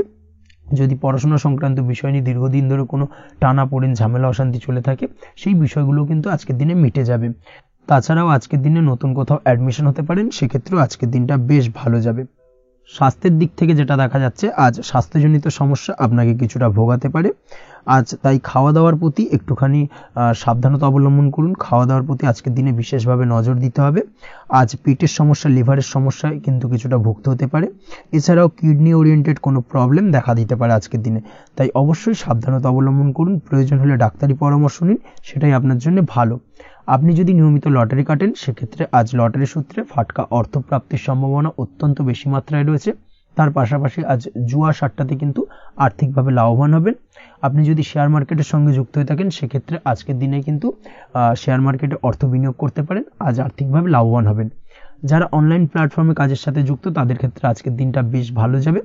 যদি পড়াশোনা সংক্রান্ত বিষয় নিয়ে দীর্ঘদিন ধরে কোনো টানাপোড়েন, ঝামেলা, অশান্তি চলে থাকে, সেই বিষয়গুলো কিন্তু আজকের দিনে মিটে যাবে। তাছাড়াও আজকের দিনে নতুন কোথাও অ্যাডমিশন হতে পারেন, সেক্ষেত্রেও আজকের দিনটা বেশ ভালো যাবে। স্বাস্থ্যের দিক থেকে যেটা দেখা যাচ্ছে, আজ স্বাস্থ্যজনিত সমস্যা আপনাকে কিছুটা ভোগাতে পারে। আজ তাই খাওয়া দাওয়ার প্রতি একটুখানি সাবধানতা অবলম্বন করুন। খাওয়া দাওয়ার প্রতি আজকের দিনে বিশেষভাবে নজর দিতে হবে। আজ পেটের সমস্যা, লিভারের সমস্যায় কিন্তু কিছুটা ভুগতে হতে পারে। এছাড়াও কিডনি ওরিয়েন্টেড কোনো প্রবলেম দেখা দিতে পারে আজকের দিনে, তাই অবশ্যই সাবধানতা অবলম্বন করুন। প্রয়োজন হলে ডাক্তারি পরামর্শ নিন, সেটাই আপনার জন্য ভালো। আপনি যদি নিয়মিত লটারি কাটেন, সেক্ষেত্রে আজ লটারি সূত্রে ফাটকা অর্থপ্রাপ্তির সম্ভাবনা অত্যন্ত বেশি মাত্রায় রয়েছে। তার পাশাপাশি আজ জুয়া সাট্টাতে কিন্তু আর্থিকভাবে লাভবান হবেন। আপনি যদি শেয়ার মার্কেটের সঙ্গে যুক্ত হয়ে থাকেন, সেক্ষেত্রে আজকের দিনে কিন্তু শেয়ার মার্কেটে অর্থ বিনিয়োগ করতে পারেন, আজ আর্থিকভাবে লাভবান হবেন। যারা অনলাইন প্ল্যাটফর্মে কাজের সাথে যুক্ত, তাদের ক্ষেত্রে আজকের দিনটা বেশ ভালো যাবে।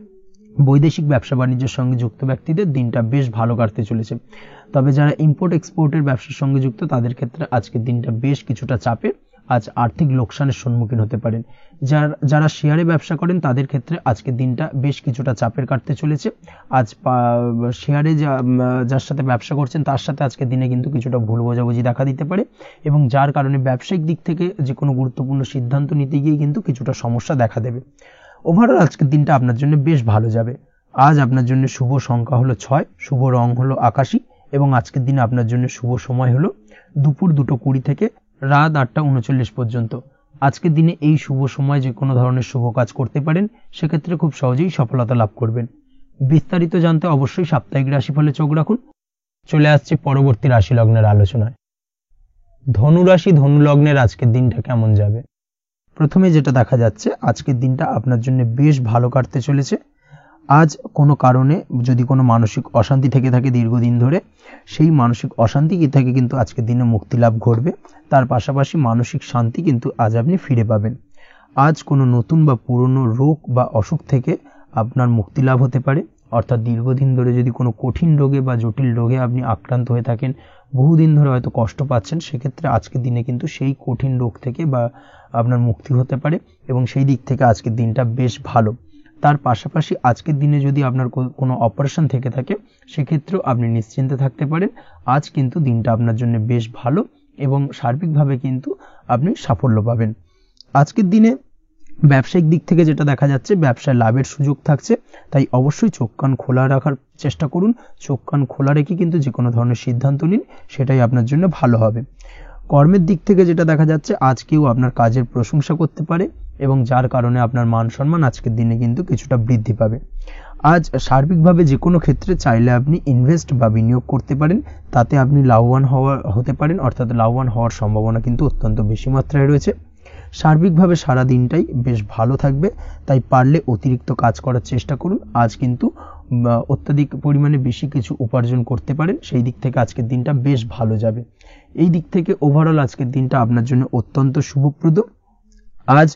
বৈদেশিক ব্যবসা বাণিজ্যের সঙ্গে যুক্ত ব্যক্তিদের দিনটা বেশ ভালো কাটতে চলেছে। তবে যারা ইম্পোর্ট এক্সপোর্টের ব্যবসার সঙ্গে যুক্ত, তাদের ক্ষেত্রে আজকের দিনটা বেশ কিছুটা চাপের। আজ আর্থিক লোকসানের সম্মুখীন হতে পারেন। যারা শেয়ারে ব্যবসা করেন, তাদের ক্ষেত্রে আজকের দিনটা বেশ কিছুটা চাপের কাটতে চলেছে। আজ শেয়ারে যার সাথে ব্যবসা করছেন, তার সাথে আজকের দিনে কিন্তু কিছুটা ভুল বোঝাবুঝি দেখা দিতে পারে, এবং যার কারণে ব্যবসায়িক দিক থেকে যে কোনো গুরুত্বপূর্ণ সিদ্ধান্ত নিতে গিয়ে কিন্তু কিছুটা সমস্যা দেখা দেবে। ওভারঅল আজকের দিনটা আপনার জন্য বেশ ভালো যাবে। আজ আপনার জন্য শুভ সংখ্যা হলো 6, শুভ রং হলো আকাশী, এবং আজকের দিনে আপনার জন্য শুভ সময় হলো দুপুর 2:20 থেকে রাত 8:39 পর্যন্ত। আজকের দিনে এই শুভ সময় যে কোনো ধরনের শুভ কাজ করতে পারেন, সেক্ষেত্রে খুব সহজেই সফলতা লাভ করবেন। বিস্তারিত জানতে অবশ্যই সাপ্তাহিক রাশিফলে চোখ রাখুন। চলে আসছে পরবর্তী রাশি লগ্নের আলোচনায়। ধনু রাশি, ধনু লগ্নের আজকের দিনটা কেমন যাবে? প্রথমে যেটা দেখা যাচ্ছে, আজকের দিনটা আপনার জন্য বেশ ভালো কাটতে চলেছে। আজ কোনো কারণে যদি কোনো মানসিক অশান্তি থেকে থাকে দীর্ঘদিন ধরে, সেই মানসিক অশান্তি থেকে কিন্তু আজকের দিনে মুক্তি লাভ ঘটবে। তার পাশাপাশি মানসিক শান্তি কিন্তু আজ আপনি ফিরে পাবেন। আজ কোনো নতুন বা পুরনো রোগ বা অসুখ থেকে আপনার মুক্তি লাভ হতে পারে, অর্থাৎ দীর্ঘদিন ধরে যদি কোনো কঠিন রোগে বা জটিল রোগে আপনি আক্রান্ত হয়ে থাকেন, বহুদিন ধরে হয়তো কষ্ট পাচ্ছেন, সেক্ষেত্রে আজকের দিনে কিন্তু সেই কঠিন রোগ থেকে বা আপনার মুক্তি হতে পারে, এবং সেই দিক থেকে আজকের দিনটা বেশ ভালো। তার পাশাপাশি আজকের দিনে যদি আপনার কোনো অপারেশন থেকে থাকে, সেক্ষেত্রেও আপনি নিশ্চিন্তে থাকতে পারেন। আজ কিন্তু দিনটা আপনার জন্য বেশ ভালো, এবং সার্বিকভাবে কিন্তু আপনি সাফল্য পাবেন। আজকের দিনে ব্যবসায়িক দিক থেকে যেটা দেখা যাচ্ছে, ব্যবসায় লাভের সুযোগ থাকছে, তাই অবশ্যই চোখ কান খোলা রাখার চেষ্টা করুন। চোখ কান খোলা রেখে কিন্তু যে কোনো ধরনের সিদ্ধান্ত নিন, সেটাই আপনার জন্য ভালো হবে। কর্মের দিক থেকে যেটা দেখা যাচ্ছে, আজ কেউ আপনার কাজের প্রশংসা করতে পারে, এবং যার কারণে আপনার মান সম্মান আজকের দিনে কিন্তু কিছুটা বৃদ্ধি পাবে। আজ সার্বিকভাবে যে কোনো ক্ষেত্রে চাইলে আপনি ইনভেস্ট বা বিনিয়োগ করতে পারেন, তাতে আপনি লাভবান হতে পারেন, অর্থাৎ লাভবান হওয়ার সম্ভাবনা কিন্তু অত্যন্ত বেশি মাত্রায় রয়েছে। সার্বিকভাবে সারা দিনটাই বেশ ভালো থাকবে, তাই পারলে অতিরিক্ত কাজ করার চেষ্টা করুন। আজ কিন্তু অত্যাধিক পরিমাণে বেশি কিছু উপার্জন করতে পারেন, সেই দিক থেকে আজকের দিনটা বেশ ভালো যাবে। এই দিক থেকে ওভারঅল আজকের দিনটা আপনার জন্য অত্যন্ত শুভপ্রদ। আজ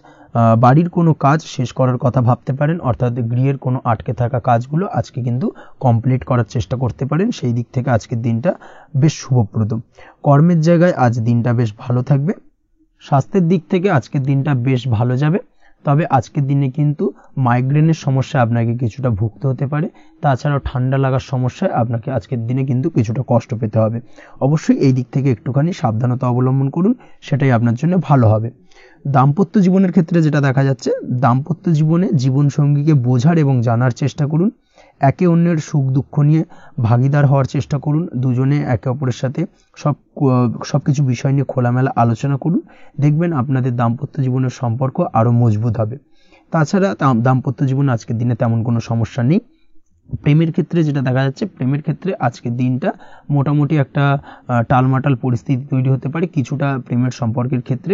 বাড়ির কোনো কাজ শেষ করার কথা ভাবতে পারেন, অর্থাৎ গৃহের কোনো আটকে থাকা কাজগুলো আজকে কিন্তু কমপ্লিট করার চেষ্টা করতে পারেন, সেই দিক থেকে আজকের দিনটা বেশ শুভপ্রদ। কর্মের জায়গায় আজ দিনটা বেশ ভালো থাকবে। স্বাস্থ্যের দিক থেকে আজকের দিনটা বেশ ভালো যাবে। তবে আজকের দিনে কিন্তু মাইগ্রেনের সমস্যা আপনাকে কিছুটা ভুগতে হতে পারে, তাছাড়াও ঠান্ডা লাগার সমস্যায় আপনাকে আজকের দিনে কিন্তু কিছুটা কষ্ট পেতে হবে। অবশ্যই এই দিক থেকে একটুখানি সাবধানতা অবলম্বন করুন, সেটাই আপনার জন্য ভালো হবে। দাম্পত্য জীবনের ক্ষেত্রে যেটা দেখা যাচ্ছে, দাম্পত্য জীবনে জীবনসঙ্গীকে বোঝার এবং জানার চেষ্টা করুন, একে অন্যের সুখ দুঃখ নিয়ে ভাগিদার হওয়ার চেষ্টা করুন, দুজনে একে অপরের সাথে সবকিছু বিষয় নিয়ে খোলামেলা আলোচনা করুন, দেখবেন আপনাদের দাম্পত্য জীবনের সম্পর্ক আরও মজবুত হবে। তাছাড়া দাম্পত্য জীবনে আজকের দিনে তেমন কোনো সমস্যা নেই। প্রেমের ক্ষেত্রে যেটা দেখা যাচ্ছে, প্রেমের ক্ষেত্রে আজকের দিনটা মোটামুটি একটা টালমাটাল পরিস্থিতি তৈরি হতে পারে, কিছুটা প্রেমের সম্পর্কের ক্ষেত্রে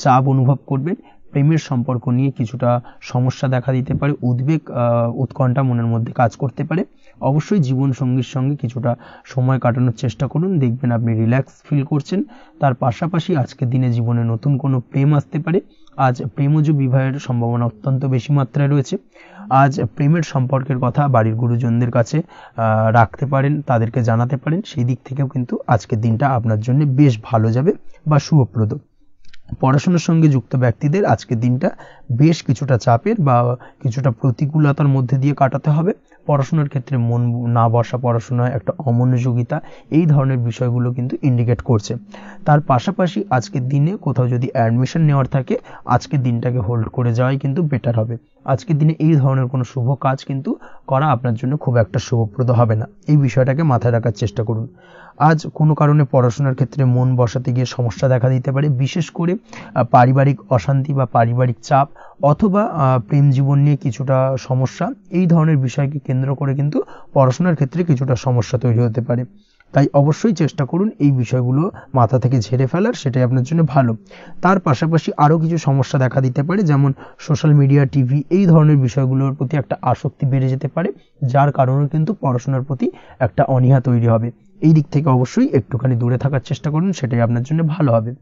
চাপ অনুভব করবেন, প্রেমের সম্পর্ক নিয়ে কিছুটা সমস্যা দেখা দিতে পারে, উদ্বেগ উৎকণ্ঠা মনের মধ্যে কাজ করতে পারে। অবশ্যই জীবন সঙ্গীর সঙ্গে কিছুটা সময় কাটানোর চেষ্টা করুন, দেখবেন আপনি রিল্যাক্স ফিল করছেন। তার পাশাপাশি আজকের দিনে জীবনে নতুন কোনো প্রেম আসতে পারে। আজ প্রেমজ বিবাহের সম্ভাবনা অত্যন্ত বেশি মাত্রায় রয়েছে। আজ প্রেমের সম্পর্কের কথা বাড়ির গুরুজনদের কাছে রাখতে পারেন, তাদেরকে জানাতে পারেন, সেই দিক থেকেও কিন্তু আজকের দিনটা আপনার জন্য বেশ ভালো যাবে বা শুভপ্রদ। পড়াশোনার সঙ্গে যুক্ত ব্যক্তিদের আজকের দিনটা বেশ কিছুটা চাপের বা কিছুটা প্রতিকূলতার মধ্যে দিয়ে কাটাতে হবে। পড়াশোনার ক্ষেত্রে মন না বসা, পড়াশোনায় একটা অমনোযোগিতা, এই ধরনের বিষয়গুলো কিন্তু ইন্ডিকেট করছে। তার পাশাপাশি আজকের দিনে কোথাও যদি অ্যাডমিশন নেওয়ার থাকে, আজকের দিনটাকে হোল্ড করে যাওয়াই কিন্তু বেটার হবে। আজকের দিনে এই ধরনের কোনো শুভ কাজ কিন্তু করা আপনার জন্য খুব একটা শুভপ্রদ হবে না, এই বিষয়টাকে মাথায় রাখার চেষ্টা করুন। আজ কোনো কারণে পড়াশোনার ক্ষেত্রে মন বসাতে গিয়ে সমস্যা দেখা দিতে পারে, বিশেষ করে পারিবারিক অশান্তি বা পারিবারিক চাপ অথবা প্রেম জীবন নিয়ে কিছুটা সমস্যা, এই ধরনের বিষয়কে কেন্দ্র করে কিন্তু পড়াশোনার ক্ষেত্রে কিছুটা সমস্যা তৈরি হতে পারে। তাই অবশ্যই চেষ্টা করুন এই বিষয়গুলো মাথা থেকে ঝেড়ে ফেলার, সেটাই আপনার জন্য ভালো। তার পাশাপাশি আরও কিছু সমস্যা দেখা দিতে পারে, যেমন সোশ্যাল মিডিয়া, টিভি, এই ধরনের বিষয়গুলোর প্রতি একটা আসক্তি বেড়ে যেতে পারে, যার কারণে কিন্তু পড়াশোনার প্রতি একটা অনীহা তৈরি হবে। এই দিক থেকে অবশ্যই একটুখানি দূরে থাকার চেষ্টা করুন, সেটাই আপনার জন্য ভালো হবে।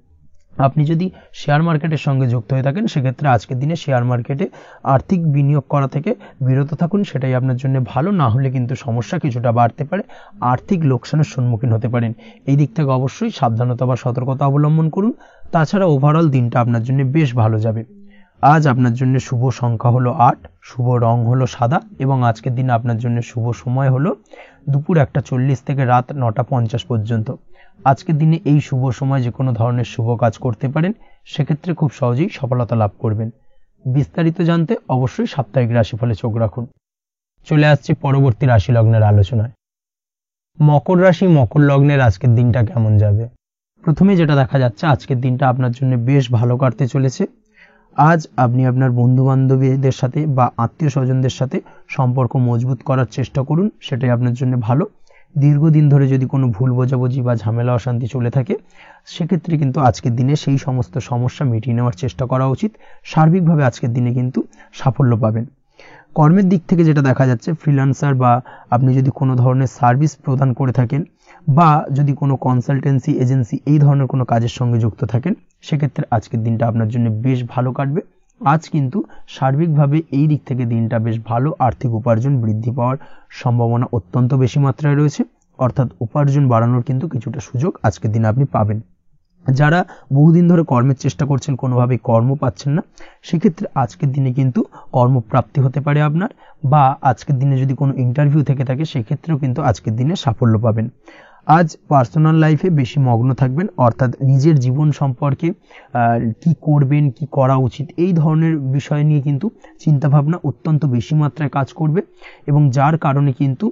আপনি যদি শেয়ার মার্কেটের সঙ্গে যুক্ত হয়ে থাকেন, সেক্ষেত্রে আজকের দিনে শেয়ার মার্কেটে আর্থিক বিনিয়োগ করা থেকে বিরত থাকুন, সেটাই আপনার জন্য ভালো। না হলে কিন্তু সমস্যা কিছুটা বাড়তে পারে, আর্থিক লোকসানের সম্মুখীন হতে পারেন। এই দিক থেকে অবশ্যই সাবধানতা বা সতর্কতা অবলম্বন করুন। তাছাড়া ওভারঅল দিনটা আপনার জন্য বেশ ভালো যাবে। আজ আপনার জন্য শুভ সংখ্যা হলো 8, শুভ রং হলো সাদা, এবং আজকের দিনে আপনার জন্য শুভ সময় হলো দুপুর 1:40 থেকে রাত 9:50 পর্যন্ত। আজকের দিনে এই শুভ সময় যে কোনো ধরনের শুভ কাজ করতে পারেন, সেক্ষেত্রে খুব সহজেই সফলতা লাভ করবেন। বিস্তারিত জানতে অবশ্যই সাপ্তাহিক রাশিফলে চোখ রাখুন। চলে আসছে পরবর্তী রাশি লগ্নের আলোচনায়। মকর রাশি, মকর লগ্নের আজকের দিনটা কেমন যাবে? প্রথমে যেটা দেখা যাচ্ছে, আজকের দিনটা আপনার জন্য বেশ ভালো কাটতে চলেছে। আজ আপনি আপনার বন্ধু বান্ধবীদের সাথে বা আত্মীয় স্বজনদের সাথে সম্পর্ক মজবুত করার চেষ্টা করুন, সেটাই আপনার জন্য ভালো। দীর্ঘদিন ধরে যদি কোনো ভুল বোঝাবুঝি বা ঝামেলা অশান্তি চলে থাকে, সেক্ষেত্রে কিন্তু আজকের দিনে সেই সমস্ত সমস্যা মিটিয়ে নেওয়ার চেষ্টা করা উচিত। সার্বিকভাবে আজকের দিনে কিন্তু সাফল্য পাবেন। কর্মের দিক থেকে যেটা দেখা যাচ্ছে, ফ্রিল্যান্সার বা আপনি যদি কোনো ধরনের সার্ভিস প্রদান করে থাকেন বা যদি কোনো কনসালটেন্সি এজেন্সি এই ধরনের কোনো কাজের সঙ্গে যুক্ত থাকেন, সেক্ষেত্রে আজকের দিনটা আপনার জন্য বেশ ভালো কাটবে। আজ কিন্তু সার্বিকভাবে এই দিক থেকে দিনটা বেশ ভালো, আর্থিক উপার্জন বৃদ্ধি পাওয়ার সম্ভাবনা অত্যন্ত বেশি মাত্রায় রয়েছে, অর্থাৎ উপার্জন বাড়ানোর কিন্তু কিছুটা সুযোগ আজকের দিনে আপনি পাবেন। যারা বহুদিন ধরে কর্মের চেষ্টা করছেন, কোনোভাবেই কর্ম পাচ্ছেন না, সেক্ষেত্রে আজকের দিনে কিন্তু কর্মপ্রাপ্তি হতে পারে আপনার, বা আজকের দিনে যদি কোনো ইন্টারভিউ থেকে থাকে, সেক্ষেত্রেও কিন্তু আজকের দিনে সাফল্য পাবেন। আজ পার্সোনাল লাইফে বেশি মগ্ন থাকবেন, অর্থাৎ নিজের জীবন সম্পর্কে কি করবেন, কি করা উচিত, এই ধরনের বিষয় নিয়ে কিন্তু চিন্তাভাবনা অত্যন্ত বেশি মাত্রায় কাজ করবে, এবং যার কারণে কিন্তু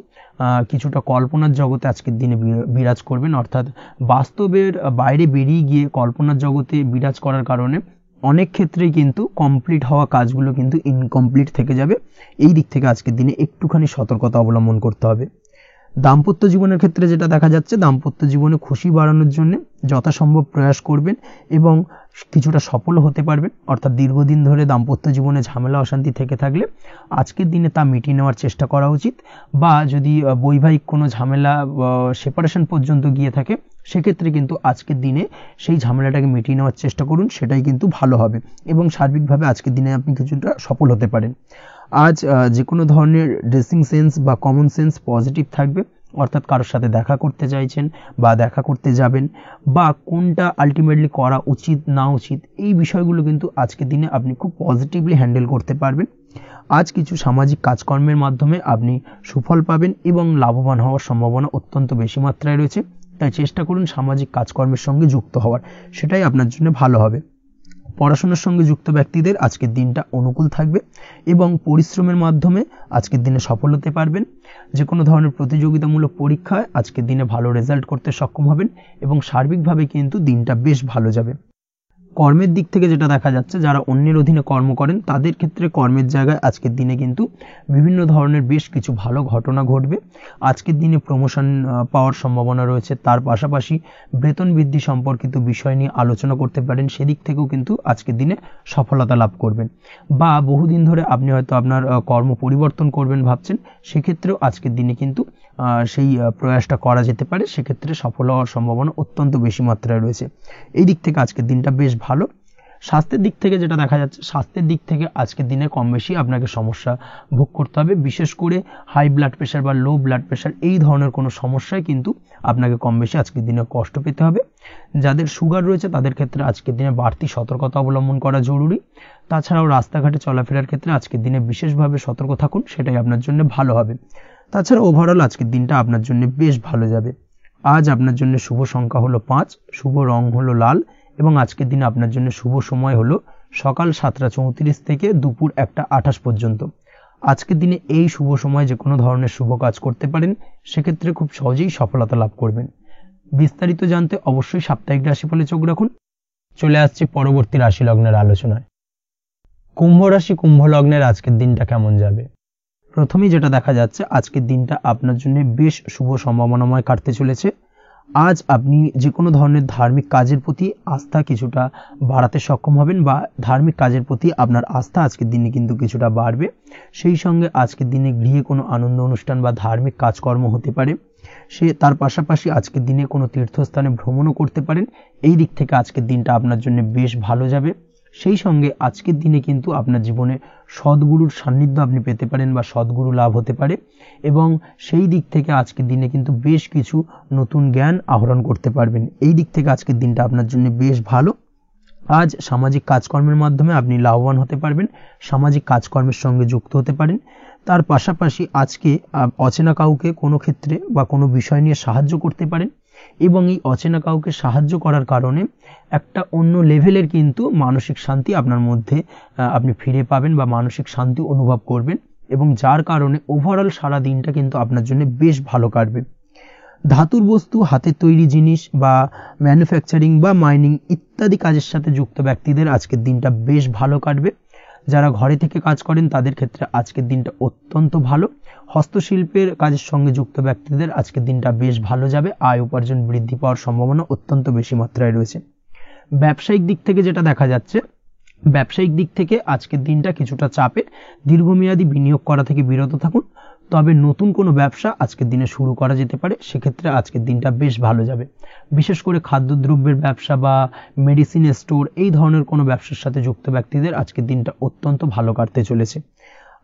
কিছুটা কল্পনার জগতে আজকের দিনে বিরাজ করবেন, অর্থাৎ বাস্তবের বাইরে বেরিয়ে গিয়ে কল্পনার জগতে বিরাজ করার কারণে অনেক ক্ষেত্রেই কিন্তু কমপ্লিট হওয়া কাজগুলো কিন্তু ইনকমপ্লিট থেকে যাবে। এই দিক থেকে আজকের দিনে একটুখানি সতর্কতা অবলম্বন করতে হবে। দাম্পত্য জীবনের ক্ষেত্রে যেটা দেখা যাচ্ছে, দাম্পত্য জীবনে খুশি বাড়ানোর জন্য যথাসম্ভব প্রয়াস করবেন এবং কিছুটা সফল হতে পারবেন, অর্থাৎ দীর্ঘদিন ধরে দাম্পত্য জীবনে ঝামেলা অশান্তি থেকে থাকলে আজকের দিনে তা মিটিয়ে নেওয়ার চেষ্টা করা উচিত, বা যদি বৈবাহিক কোনো ঝামেলা সেপারেশন পর্যন্ত গিয়ে থাকে, সেক্ষেত্রে কিন্তু আজকের দিনে সেই ঝামেলাটাকে মিটিয়ে নেওয়ার চেষ্টা করুন, সেটাই কিন্তু ভালো হবে, এবং সার্বিকভাবে আজকের দিনে আপনি কিছুটা সফল হতে পারেন। আজ যে কোনো ধরনের ড্রেসিং সেন্স বা কমন সেন্স পজিটিভ থাকবে, অর্থাৎ কারোর সাথে দেখা করতে চাইছেন বা দেখা করতে যাবেন, বা কোনটা আলটিমেটলি করা উচিত না উচিত, এই বিষয়গুলো কিন্তু আজকের দিনে আপনি খুব পজিটিভলি হ্যান্ডেল করতে পারবেন। আজ কিছু সামাজিক কাজকর্মের মাধ্যমে আপনি সুফল পাবেন এবং লাভবান হওয়ার সম্ভাবনা অত্যন্ত বেশি মাত্রায় রয়েছে। তাই চেষ্টা করুন সামাজিক কাজকর্মের সঙ্গে যুক্ত হওয়ার, সেটাই আপনার জন্য ভালো হবে। পড়াশোনার সঙ্গে যুক্ত ব্যক্তিদের আজকের দিনটা অনুকূল থাকবে এবং পরিশ্রমের মাধ্যমে আজকের দিনে সফল হতে পারবেন। যে কোনো ধরনের প্রতিযোগিতামূলক পরীক্ষায় আজকের দিনে ভালো রেজাল্ট করতে সক্ষম হবেন এবং সার্বিকভাবে কিন্তু দিনটা বেশ ভালো যাবে। কর্মের দিক থেকে যেটা দেখা যাচ্ছে, যারা অন্যের অধীনে কর্ম করেন তাদের ক্ষেত্রে কর্মের জায়গায় আজকের দিনে কিন্তু বিভিন্ন ধরনের বেশ কিছু ভালো ঘটনা ঘটবে। আজকের দিনে প্রমোশন পাওয়ার সম্ভাবনা রয়েছে, তার পাশাপাশি বেতন বৃদ্ধি সম্পর্কিত বিষয় নিয়ে আলোচনা করতে পারেন, সেদিক থেকেও কিন্তু আজকের দিনে সফলতা লাভ করবেন। বা বহুদিন ধরে আপনি হয়তো আপনার কর্ম পরিবর্তন করবেন ভাবছেন, সেক্ষেত্রেও আজকের দিনে কিন্তু সেই প্রয়াসটা করা যেতে পারে, সেক্ষেত্রে সফল হওয়ার সম্ভাবনা অত্যন্ত বেশি মাত্রায় রয়েছে। এই দিক থেকে আজকের দিনটা বেশ ভালো। স্বাস্থ্যের দিক থেকে যেটা দেখা যাচ্ছে, স্বাস্থ্যের দিক থেকে আজকের দিনে কম বেশি আপনাকে সমস্যা ভোগ করতে হবে। বিশেষ করে হাই ব্লাড প্রেশার বা লো ব্লাড প্রেশার এই ধরনের কোনো সমস্যায় কিন্তু আপনাকে কম বেশি আজকের দিনে কষ্ট পেতে হবে। যাদের সুগার রয়েছে তাদের ক্ষেত্রে আজকের দিনে বাড়তি সতর্কতা অবলম্বন করা জরুরি। তাছাড়াও রাস্তাঘাটে চলাফেরার ক্ষেত্রে আজকের দিনে বিশেষভাবে সতর্ক থাকুন, সেটাই আপনার জন্য ভালো হবে। তাছাড়া ওভারঅল আজকের দিনটা আপনার জন্য বেশ ভালো যাবে। আজ আপনার জন্য শুভ সংখ্যা হলো 5, শুভ রং হলো লাল এবং আজকের দিনে আপনার জন্য শুভ সময় হলো সকাল 7:34 থেকে দুপুর 1:28 পর্যন্ত। আজকের দিনে এই শুভ সময় যে কোনো ধরনের শুভ কাজ করতে পারেন, সেক্ষেত্রে খুব সহজেই সফলতা লাভ করবেন। বিস্তারিত জানতে অবশ্যই সাপ্তাহিক রাশিফলে চোখ রাখুন। চলে আসছে পরবর্তী রাশি লগ্নের আলোচনায়। কুম্ভ রাশি, কুম্ভ লগ্নের আজকের দিনটা কেমন যাবে? প্রথমেই যেটা দেখা যাচ্ছে, আজকের দিনটা আপনার জন্য বেশ শুভ সম্ভাবনাময় কাটতে চলেছে। আজ আপনি যে কোনো ধরনের ধার্মিক কাজের প্রতি আস্থা কিছুটা বাড়াতে সক্ষম হবেন, বা ধার্মিক কাজের প্রতি আপনার আস্থা আজকের দিনে কিন্তু কিছুটা বাড়বে। সেই সঙ্গে আজকের দিনে গৃহে কোনো আনন্দ অনুষ্ঠান বা ধার্মিক কাজকর্ম হতে পারে। তার পাশাপাশি আজকের দিনে কোনো তীর্থস্থানে ভ্রমণও করতে পারেন। এই দিক থেকে আজকের দিনটা আপনার জন্য বেশ ভালো যাবে। সেই সঙ্গে আজকের দিনে কিন্তু আপনার জীবনে সদ্গুরুর সান্নিধ্য আপনি পেতে পারেন বা সদ্গুরু লাভ হতে পারে, এবং সেই দিক থেকে আজকের দিনে কিন্তু বেশ কিছু নতুন জ্ঞান আহরণ করতে পারবেন। এই দিক থেকে আজকের দিনটা আপনার জন্য বেশ ভালো। আজ সামাজিক কাজকর্মের মাধ্যমে আপনি লাভবান হতে পারবেন, সামাজিক কাজকর্মের সঙ্গে যুক্ত হতে পারেন। তার পাশাপাশি আজকে অচেনা কাউকে কোনো ক্ষেত্রে বা কোনো বিষয় নিয়ে সাহায্য করতে পারেন, এবং এই অচেনা কাউকে সাহায্য করার কারণে একটা অন্য লেভেলের কিন্তু মানসিক শান্তি আপনার মধ্যে আপনি ফিরে পাবেন বা মানসিক শান্তি অনুভব করবেন, এবং যার কারণে ওভারঅল সারা দিনটা কিন্তু আপনার জন্য বেশ ভালো কাটবে। ধাতুর বস্তু, হাতের তৈরি জিনিস বা ম্যানুফ্যাকচারিং বা মাইনিং ইত্যাদি কাজের সাথে যুক্ত ব্যক্তিদের আজকের দিনটা বেশ ভালো কাটবে। যারা ঘরে থেকে কাজ করেন তাদের ক্ষেত্রে আজকের দিনটা অত্যন্ত ভালো। হস্তশিল্পের কাজের সঙ্গে যুক্ত ব্যক্তিদের আজকের দিনটা বেশ ভালো যাবে। আয় উপার্জন বৃদ্ধি পাওয়ার সম্ভাবনা অত্যন্ত বেশি মাত্রায় রয়েছে। ব্যবসায়িক দিক থেকে যেটা দেখা যাচ্ছে, ব্যবসায়িক দিক থেকে আজকের দিনটা কিছুটা চাপের। দীর্ঘমেয়াদী বিনিয়োগ করা থেকে বিরত থাকুন, তবে নতুন কোনো ব্যবসা আজকের দিনে শুরু করা যেতে পারে, সেক্ষেত্রে আজকের দিনটা বেশ ভালো যাবে। বিশেষ করে খাদ্যদ্রব্যের ব্যবসা বা মেডিসিন স্টোর এই ধরনের কোনো ব্যবসার সাথে যুক্ত ব্যক্তিদের আজকের দিনটা অত্যন্ত ভালো কাটতে চলেছে।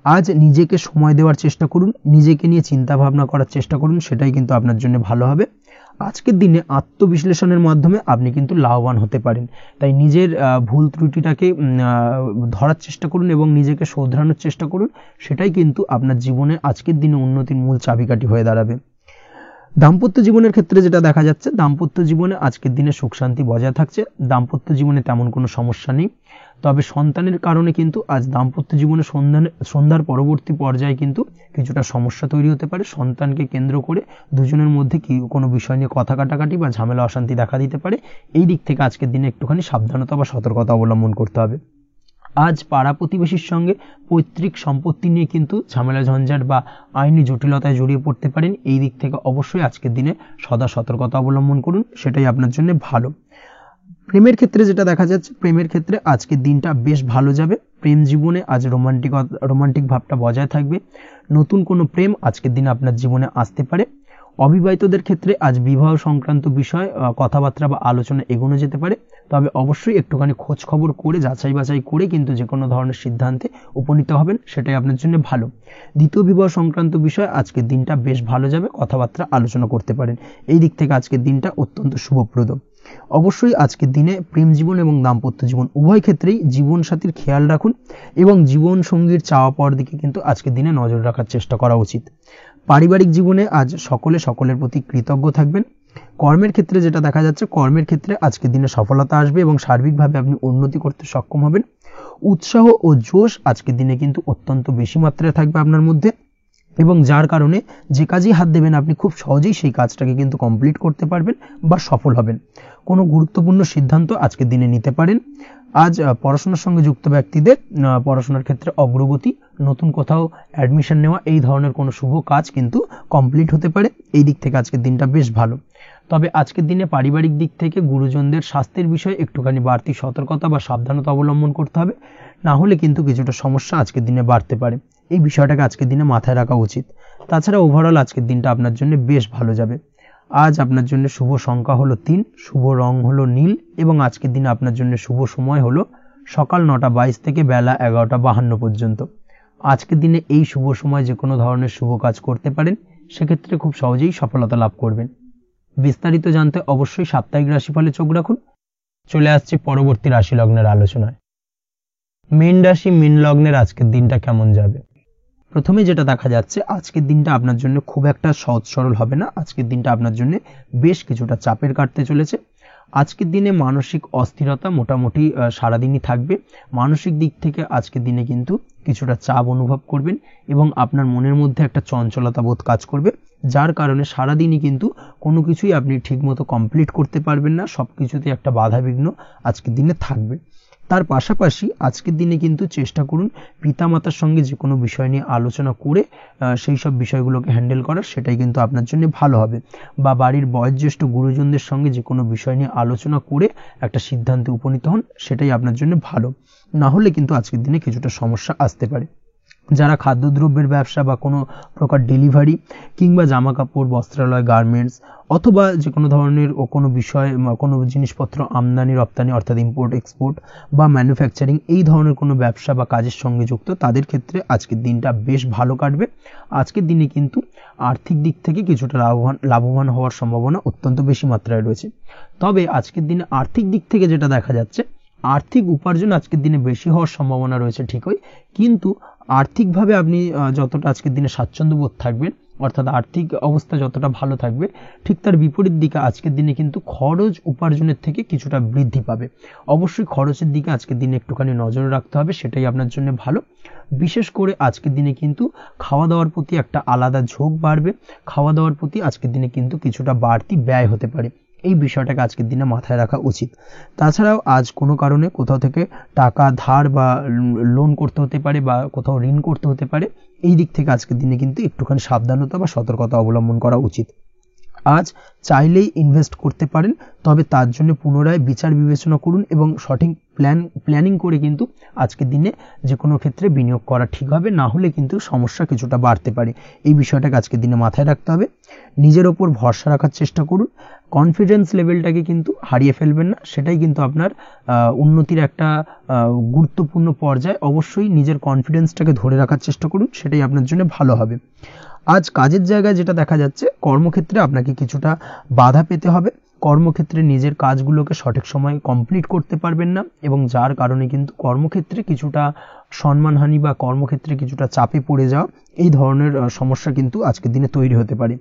আজ নিজেকে সময় দেওয়ার চেষ্টা করুন, নিজেকে নিয়ে চিন্তা ভাবনা করার চেষ্টা করুন, সেটাই কিন্তু আপনার জন্য ভালো হবে। আজকের দিনে আত্মবিশ্লেষণের মাধ্যমে আপনি কিন্তু লাভবান হতে পারেন। তাই নিজের ভুল ত্রুটিটাকে ধরার চেষ্টা করুন এবং নিজেকে শোধরানোর চেষ্টা করুন, সেটাই কিন্তু আপনার জীবনে আজকের দিনে উন্নতির মূল চাবিকাঠি হয়ে দাঁড়াবে। দাম্পত্য জীবনের ক্ষেত্রে যেটা দেখা যাচ্ছে, দাম্পত্য জীবনে আজকের দিনে সুখ শান্তি বজায় থাকছে। দাম্পত্য জীবনে তেমন কোনো সমস্যা নেই, তবে সন্তানের কারণে কিন্তু আজ দাম্পত্য জীবনে সন্ধ্যার পরবর্তী পর্যায়ে কিন্তু কিছুটা সমস্যা তৈরি হতে পারে। সন্তানকে কেন্দ্র করে দুজনের মধ্যে কোনো বিষয় নিয়ে কথা কাটাকাটি বা ঝামেলা অশান্তি দেখা দিতে পারে। এই দিক থেকে আজকের দিনে একটুখানি সাবধানতা বা সতর্কতা অবলম্বন করতে হবে। আজ পাড়া প্রতিবেশীর সঙ্গে পৈতৃক সম্পত্তি নিয়ে কিন্তু ঝামেলা ঝঞ্ঝাট বা আইনি জটিলতায় জড়িয়ে পড়তে পারেন। এই দিক থেকে অবশ্যই আজকের দিনে সদা সতর্কতা অবলম্বন করুন, সেটাই আপনার জন্য ভালো। প্রেমের ক্ষেত্রে যেটা দেখা যাচ্ছে, প্রেমের ক্ষেত্রে আজকের দিনটা বেশ ভালো যাবে। প্রেম জীবনে আজ রোমান্টিক ভাবটা বজায় থাকবে। নতুন কোনো প্রেম আজকের দিনে আপনার জীবনে আসতে পারে। অবিবাহিতদের ক্ষেত্রে আজ বিবাহ সংক্রান্ত বিষয় কথাবার্তা বা আলোচনা এগোনো যেতে পারে, তবে অবশ্যই একটুখানি খোঁজ খবর করে যাচাই বাছাই করে কিন্তু যে কোনো ধরনের সিদ্ধান্তে উপনীত হবেন, সেটাই আপনার জন্য ভালো। দ্বিতীয় বিবাহ সংক্রান্ত বিষয় আজকের দিনটা বেশ ভালো যাবে, কথাবার্তা আলোচনা করতে পারেন। এই দিক থেকে আজকের দিনটা অত্যন্ত শুভপ্রদ। অবশ্যই আজকের দিনে প্রেম জীবন এবং দাম্পত্য জীবন উভয় ক্ষেত্রেই জীবনসাথীর খেয়াল রাখুন এবং জীবন সঙ্গীর চাওয়া পাওয়ার দিকে কিন্তু আজকের দিনে নজর রাখার চেষ্টা করা উচিত। পারিবারিক জীবনে আজ সকলে সকলের প্রতি কৃতজ্ঞ থাকবেন। কর্মের ক্ষেত্রে যেটা দেখা যাচ্ছে, কর্মের ক্ষেত্রে আজকের দিনে সফলতা আসবে এবং সার্বিকভাবে আপনি উন্নতি করতে সক্ষম হবেন। উৎসাহ ও জোশ আজকের দিনে কিন্তু অত্যন্ত বেশি মাত্রায় থাকবে আপনার মধ্যে, এবং যার কারণে যে কাজেই হাত দেবেন আপনি খুব সহজেই সেই কাজটাকে কিন্তু কমপ্লিট করতে পারবেন বা সফল হবেন। কোনো গুরুত্বপূর্ণ সিদ্ধান্ত আজকের দিনে নিতে পারেন। আজ পড়াশোনার সঙ্গে যুক্ত ব্যক্তিদের পড়াশোনার ক্ষেত্রে অগ্রগতি, নতুন কোথাও অ্যাডমিশন নেওয়া, এই ধরনের কোনো শুভ কাজ কিন্তু কমপ্লিট হতে পারে। এই দিক থেকে আজকের দিনটা বেশ ভালো। তবে আজকের দিনে পারিবারিক দিক থেকে গুরুজনদের স্বাস্থ্যের বিষয়ে একটুখানি বাড়তি সতর্কতা বা সাবধানতা অবলম্বন করতে হবে, না হলে কিন্তু কিছুটা সমস্যা আজকের দিনে বাড়তে পারে। এই বিষয়টাকে আজকের দিনে মাথায় রাখা উচিত। তাছাড়া ওভারঅল আজকের দিনটা আপনার জন্য বেশ ভালো যাবে। আজ আপনার জন্য শুভ সংখ্যা হলো 3, শুভ রং হলো নীল, এবং আজকের দিনে আপনার জন্য শুভ সময় হলো সকাল 9:22 থেকে বেলা 11:52 পর্যন্ত। আজকের দিনে এই শুভ সময় যে কোনো ধরনের শুভ কাজ করতে পারেন, সেক্ষেত্রে খুব সহজেই সফলতা লাভ করবেন। বিস্তারিত জানতে অবশ্যই সাপ্তাহিক রাশিফলে চোখ রাখুন। চলে আসছে পরবর্তী রাশি লগ্নের আলোচনায়। মীন রাশি, মীন লগ্নের আজকের দিনটা কেমন যাবে? প্রথমে যেটা দেখা যাচ্ছে, আজকের দিনটা আপনার জন্য খুব একটা সহজ সরল হবে না। আজকের দিনটা আপনার জন্য বেশ কিছুটা চাপের কাটতে চলেছে। আজকের দিনে মানসিক অস্থিরতা মোটামুটি সারাদিনই থাকবে। মানসিক দিক থেকে আজকের দিনে কিন্তু কিছুটা চাপ অনুভব করবেন এবং আপনার মনের মধ্যে একটা চঞ্চলতা বোধ কাজ করবে, যার কারণে সারাদিনই কিন্তু কোনো কিছুই আপনি ঠিকমতো কমপ্লিট করতে পারবেন না। সব কিছুতে একটা বাধা বিঘ্ন আজকের দিনে থাকবে। তার পাশাপাশি আজকের দিনে কিন্তু চেষ্টা করুন পিতামাতার সঙ্গে যে কোনো বিষয় নিয়ে আলোচনা করে সেই সব বিষয়গুলোকে হ্যান্ডেল করার, সেটাই কিন্তু আপনার জন্য ভালো হবে। বা বাড়ির বয়োজ্যেষ্ঠ গুরুজনদের সঙ্গে যে কোনো বিষয় নিয়ে আলোচনা করে একটা সিদ্ধান্তে উপনীত হন, সেটাই আপনার জন্য ভালো। না হলে কিন্তু আজকের দিনে কিছুটা সমস্যা আসতে পারে। যারা খাদ্যদ্রব্যের ব্যবসা বা কোনো প্রকার ডেলিভারি কিংবা জামা কাপড়, বস্ত্রালয়, গার্মেন্টস অথবা যে কোনো ধরনের কোনো বিষয়, কোনো জিনিসপত্র আমদানি রপ্তানি অর্থাৎ ইম্পোর্ট এক্সপোর্ট বা ম্যানুফ্যাকচারিং, এই ধরনের কোনো ব্যবসা বা কাজের সঙ্গে যুক্ত, তাদের ক্ষেত্রে আজকের দিনটা বেশ ভালো কাটবে। আজকের দিনে কিন্তু আর্থিক দিক থেকে কিছুটা লাভবান হওয়ার সম্ভাবনা অত্যন্ত বেশি মাত্রায় রয়েছে। তবে আজকের দিনে আর্থিক দিক থেকে যেটা দেখা যাচ্ছে, আর্থিক উপার্জন আজকের দিনে বেশি হওয়ার সম্ভাবনা রয়েছে ঠিকই, কিন্তু আর্থিকভাবে আপনি যতটা আজকের দিনে স্বাচ্ছন্দ্য বোধ থাকবেন, অর্থাৎ আর্থিক অবস্থা যতটা ভালো থাকবে, ঠিক তার বিপরীত দিকে আজকের দিনে কিন্তু খরচ উপার্জনের থেকে কিছুটা বৃদ্ধি পাবে। অবশ্যই খরচের দিকে আজকের দিনে একটুখানি নজর রাখতে হবে, সেটাই আপনার জন্য ভালো। বিশেষ করে আজকের দিনে কিন্তু খাওয়া দাওয়ার প্রতি একটা আলাদা ঝোঁক বাড়বে। খাওয়া দাওয়ার প্রতি আজকের দিনে কিন্তু কিছুটা বাড়তি ব্যয় হতে পারে। এই বিষয়টাকে আজকের দিনে মাথায় রাখা উচিত। তাছাড়াও আজ কোনো কারণে কোথাও থেকে টাকা ধার বা লোন করতে হতে পারে বা কোথাও ঋণ করতে হতে পারে। এই দিক থেকে আজকের দিনে কিন্তু একটুখানি সাবধানতা বা সতর্কতা অবলম্বন করা উচিত। আজ চাইলেই ইনভেস্ট করতে পারেন, তবে তার জন্য পুনরায় বিচার বিবেচনা করুন এবং সঠিক প্ল্যানিং করে কিন্তু আজকের দিনে যে কোনো ক্ষেত্রে বিনিয়োগ করা ঠিক হবে, না হলে কিন্তু সমস্যা কিছুটা বাড়তে পারে। এই বিষয়টাকে আজকের দিনে মাথায় রাখতে হবে। নিজের ওপর ভরসা রাখার চেষ্টা করুন, কনফিডেন্স লেভেলটাকে কিন্তু হারিয়ে ফেলবেন না, সেটাই কিন্তু আপনার উন্নতির একটা গুরুত্বপূর্ণ পর্যায়। অবশ্যই নিজের কনফিডেন্সটাকে ধরে রাখার চেষ্টা করুন, সেটাই আপনার জন্য ভালো হবে। আজ কাজের জায়গায় যেটা দেখা যাচ্ছে, কর্মক্ষেত্রে আপনাকে কিছুটা বাধা পেতে হবে। কর্মক্ষেত্রে নিজের কাজগুলোকে সঠিক সময়ে কমপ্লিট করতে পারবেন না, এবং যার কারণে কিন্তু কর্মক্ষেত্রে কিছুটা সম্মানহানি বা কর্মক্ষেত্রে কিছুটা চাপে পড়ে যাওয়া, এই ধরনের সমস্যা কিন্তু আজকের দিনে তৈরি হতে পারে।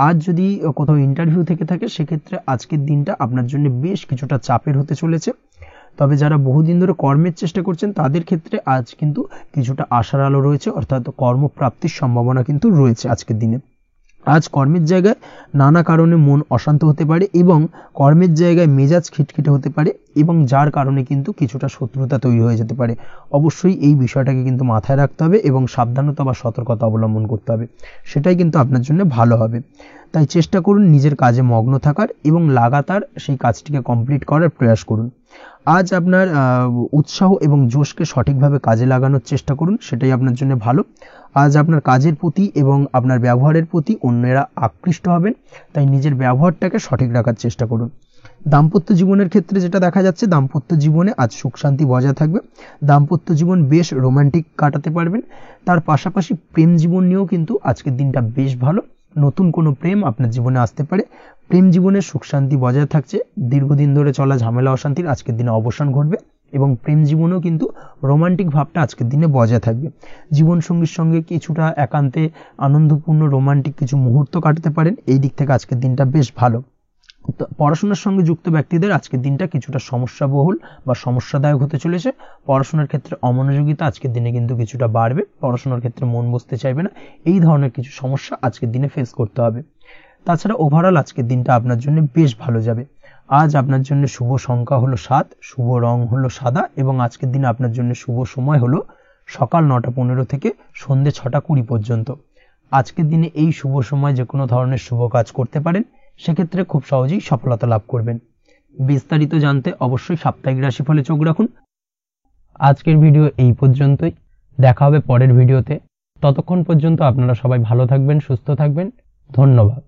আজ যদি কোথাও ইন্টারভিউ থেকে থাকে, সেক্ষেত্রে আজকের দিনটা আপনার জন্য বেশ কিছুটা চাপের হতে চলেছে। তবে যারা বহুদিন ধরে কর্মের চেষ্টা করছেন, তাদের ক্ষেত্রে আজ কিন্তু কিছুটা আশার আলো রয়েছে, অর্থাৎ কর্মপ্রাপ্তির সম্ভাবনা কিন্তু রয়েছে আজকের দিনে। আজ কর্মের জায়গায় নানা কারণে মন অশান্ত হতে পারে এবং কর্মের জায়গায় মেজাজ খিটখিটে হতে পারে, এবং যার কারণে কিন্তু কিছুটা শত্রুতা তৈরি হয়ে যেতে পারে। অবশ্যই এই বিষয়টাকে কিন্তু মাথায় রাখতে হবে এবং সাবধানতা বা সতর্কতা অবলম্বন করতে হবে, সেটাই কিন্তু আপনার জন্য ভালো হবে। তাই চেষ্টা করুন নিজের কাজে মগ্ন থাকার এবং লাগাতার সেই কাজটিকে কমপ্লিট করার প্রয়াস করুন। আজ আপনার উৎসাহ এবং জোশকে সঠিকভাবে কাজে লাগানোর চেষ্টা করুন, সেটাই আপনার জন্য ভালো। আজ আপনার কাজের প্রতি এবং আপনার ব্যবহারের প্রতি অন্যেরা আকৃষ্ট হবেন, তাই নিজের ব্যবহারটাকে সঠিক রাখার চেষ্টা করুন। দাম্পত্য জীবনের ক্ষেত্রে যেটা দেখা যাচ্ছে, দাম্পত্য জীবনে আজ সুখ শান্তি বজায় থাকবে। দাম্পত্য জীবন বেশ রোমান্টিক কাটাতে পারবেন। তার পাশাপাশি প্রেম জীবন নিয়েও কিন্তু আজকের দিনটা বেশ ভালো। নতুন কোনো প্রেম আপনার জীবনে আসতে পারে। প্রেম জীবনে সুখ শান্তি বজায় থাকছে। দীর্ঘদিন ধরে চলা ঝামেলা অশান্তির আজকের দিনে অবসান ঘটবে এবং প্রেম জীবনেও কিন্তু রোমান্টিক ভাবটা আজকের দিনে বজায় থাকবে। জীবনসঙ্গীর সঙ্গে কিছুটা একান্তে আনন্দপূর্ণ রোমান্টিক কিছু মুহূর্ত কাটাতে পারেন। এই দিক থেকে আজকের দিনটা বেশ ভালো। পড়াশোনার সঙ্গে যুক্ত ব্যক্তিদের আজকের দিনটা কিছুটা সমস্যাবহুল বা সমস্যাদায়ক হতে চলেছে। পড়াশোনার ক্ষেত্রে অমনোযোগিতা আজকের দিনে কিন্তু কিছুটা বাড়বে। পড়াশোনার ক্ষেত্রে মন বসতে চাইবে না। এই ধরনের কিছু সমস্যা আজকের দিনে ফেস করতে হবে। তাছাড়া ওভারঅল আজকের দিনটা আপনার জন্য বেশ ভালো যাবে। আজ আপনার জন্য শুভ সংখ্যা হলো 7, শুভ রং হলো সাদা এবং আজকের দিনে আপনার জন্য শুভ সময় হলো সকাল 9:15 থেকে সন্ধ্যে 6:20 পর্যন্ত। আজকের দিনে এই শুভ সময় যে কোনো ধরনের শুভ কাজ করতে পারেন, সেক্ষেত্রে খুব সহজেই সফলতা লাভ করবেন। বিস্তারিত জানতে অবশ্যই সাপ্তাহিক রাশিফলে চোখ রাখুন। আজকের ভিডিও এই পর্যন্তই। দেখা হবে পরের ভিডিওতে। ততক্ষণ পর্যন্ত আপনারা সবাই ভালো থাকবেন, সুস্থ থাকবেন। ধন্যবাদ।